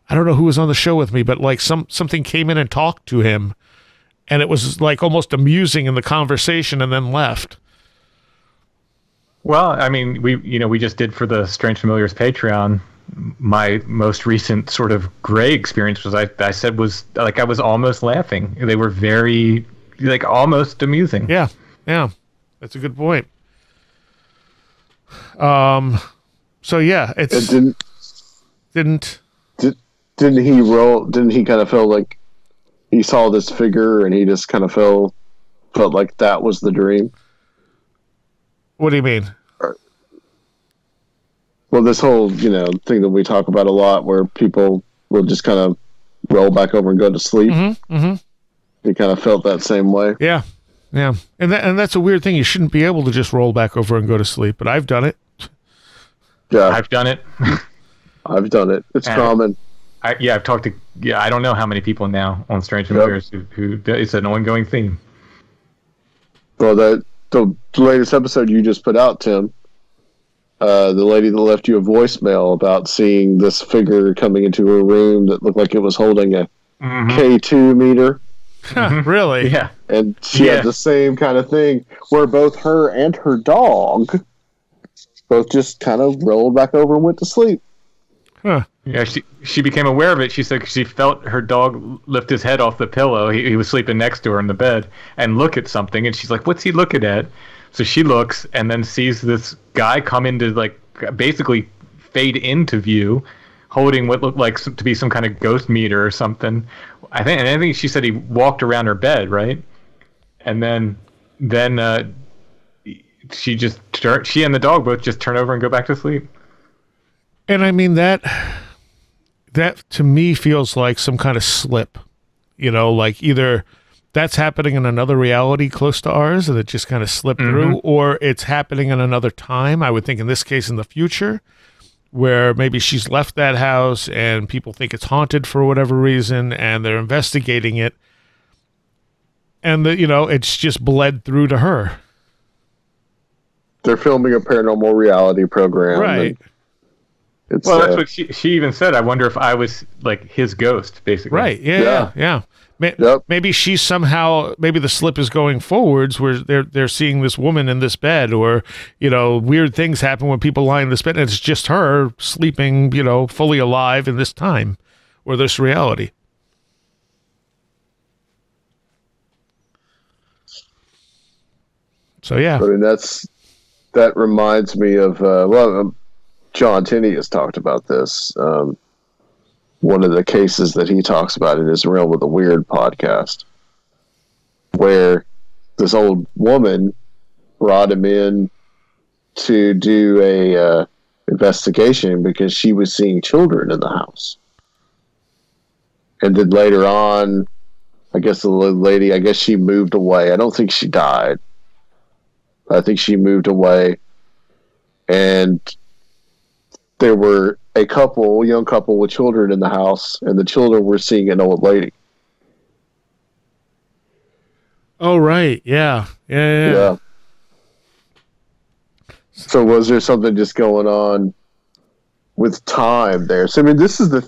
I don't know who was on the show with me, but like something came in and talked to him, and it was like almost amusing in the conversation and then left. Well, I mean, we just did for the Strange Familiars Patreon. My most recent sort of gray experience was I said was like I was almost laughing. They were very like almost amusing. Yeah, that's a good point. So yeah, It didn't he roll? Didn't he kind of feel like he saw this figure and he just kind of felt like that was the dream? What do you mean? Well, this whole, thing that we talk about a lot where people will just kind of roll back over and go to sleep. Mm-hmm. He kind of felt that same way. Yeah. And that's a weird thing. You shouldn't be able to just roll back over and go to sleep, but I've done it. Yeah. I've done it. I've done it. It's common. I've talked to, I don't know how many people now on Strange Familiars who it's an ongoing theme. Well, the latest episode you just put out, Tim, the lady that left you a voicemail about seeing this figure coming into her room that looked like it was holding a K2 meter. Really? Yeah. And she had the same kind of thing where both her and her dog both just kind of rolled back over and went to sleep. Huh. Yeah, she became aware of it. She said she felt her dog lift his head off the pillow. He was sleeping next to her in the bed and look at something. And she's like, what's he looking at? So she looks and then sees this guy come into, like, basically fade into view, holding what looked like to be some kind of ghost meter or something. I think she said he walked around her bed, right? And then she and the dog both just turn over and go back to sleep. And I mean, that to me feels like some kind of slip, like either that's happening in another reality close to ours and it just kind of slipped through, or it's happening in another time. I would think in this case in the future, where maybe she's left that house and people think it's haunted for whatever reason and they're investigating it. And it's just bled through to her. They're filming a paranormal reality program. Right. Well, that's what she even said. I wonder if I was like his ghost, basically. Right. Yeah. Maybe she's somehow, maybe the slip is going forwards where they're seeing this woman in this bed, or, weird things happen when people lie in this bed and it's just her sleeping, fully alive in this time or this reality. So, yeah. I mean, that reminds me of, John Tenney has talked about this. One of the cases that he talks about in his Realm of the Weird podcast, where this old woman brought him in to do a investigation because she was seeing children in the house. And then later on, I guess the lady, she moved away. I don't think she died. I think she moved away. And there were a young couple with children in the house, and the children were seeing an old lady. Oh, right. Yeah. So was there something just going on with time there? So, I mean, this is the other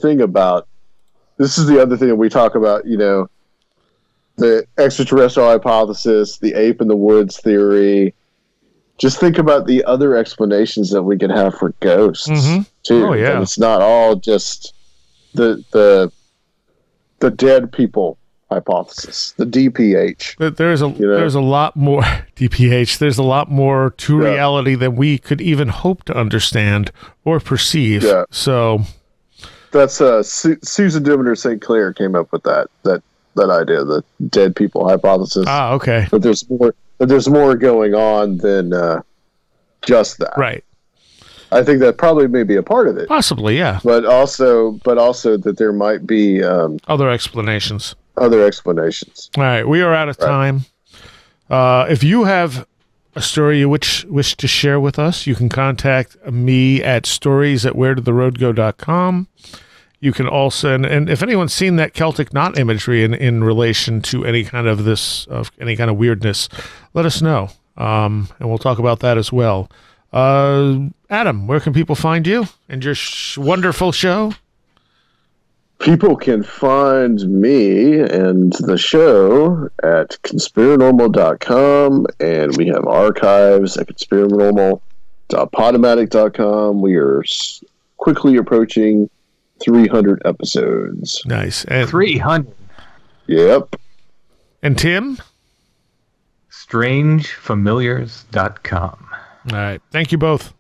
thing that we talk about, the extraterrestrial hypothesis, the ape in the woods theory. Just think about the other explanations that we can have for ghosts, too. Oh, yeah. And it's not all just the dead people hypothesis, the DPH. There's a lot more DPH. There's a lot more to reality than we could even hope to understand or perceive. Yeah. So that's Susan Demeter St. Clair came up with that idea, the dead people hypothesis. Ah, okay. But there's more going on than just that. Right. I think that probably may be a part of it. Possibly, yeah. But also that there might be other explanations. Other explanations. All right, we are out of time. If you have a story you wish to share with us, you can contact me at stories@wheredidtheroadgo.com. You can also, and if anyone's seen that Celtic knot imagery in relation to any kind of weirdness, let us know, and we'll talk about that as well. Adam, where can people find you and your wonderful show? People can find me and the show at conspiranormal.com, and we have archives at conspiranormal.podomatic.com. We are quickly approaching 300 episodes. Nice. And 300. Yep. And Tim? Strangefamiliars.com. All right. Thank you both.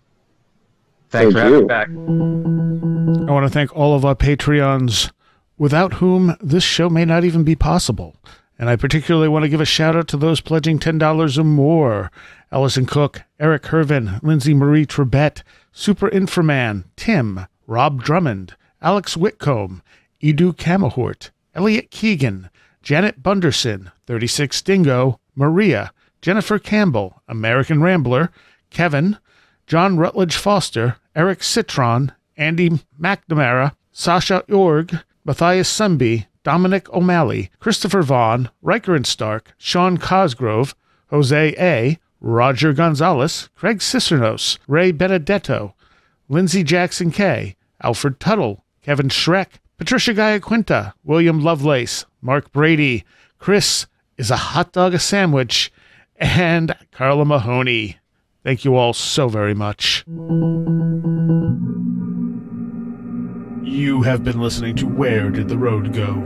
Thanks for having me back. I want to thank all of our Patreons, without whom this show may not even be possible. And I particularly want to give a shout out to those pledging $10 or more: Allison Cook, Eric Hervin, Lindsay Marie Trebet, Super Inframan, Tim, Rob Drummond, Alex Whitcomb, Edu Camahort, Elliot Keegan, Janet Bunderson, 36 Dingo, Maria, Jennifer Campbell, American Rambler, Kevin, John Rutledge Foster, Eric Citron, Andy McNamara, Sasha Org, Matthias Sunby, Dominic O'Malley, Christopher Vaughn, Riker and Stark, Sean Cosgrove, Jose A., Roger Gonzalez, Craig Cicernos, Ray Benedetto, Lindsey Jackson K., Alfred Tuttle, Kevin Schreck, Patricia Gaia-Quinta, William Lovelace, Mark Brady, Chris is a hot dog a sandwich, and Carla Mahoney. Thank you all so very much. You have been listening to Where Did the Road Go?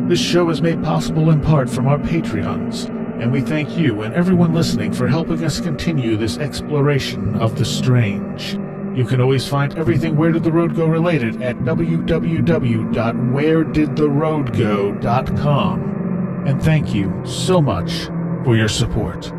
This show is made possible in part from our Patreons, and we thank you and everyone listening for helping us continue this exploration of the strange. You can always find everything Where Did the Road Go related at www.wheredidtheroadgo.com. And thank you so much for your support.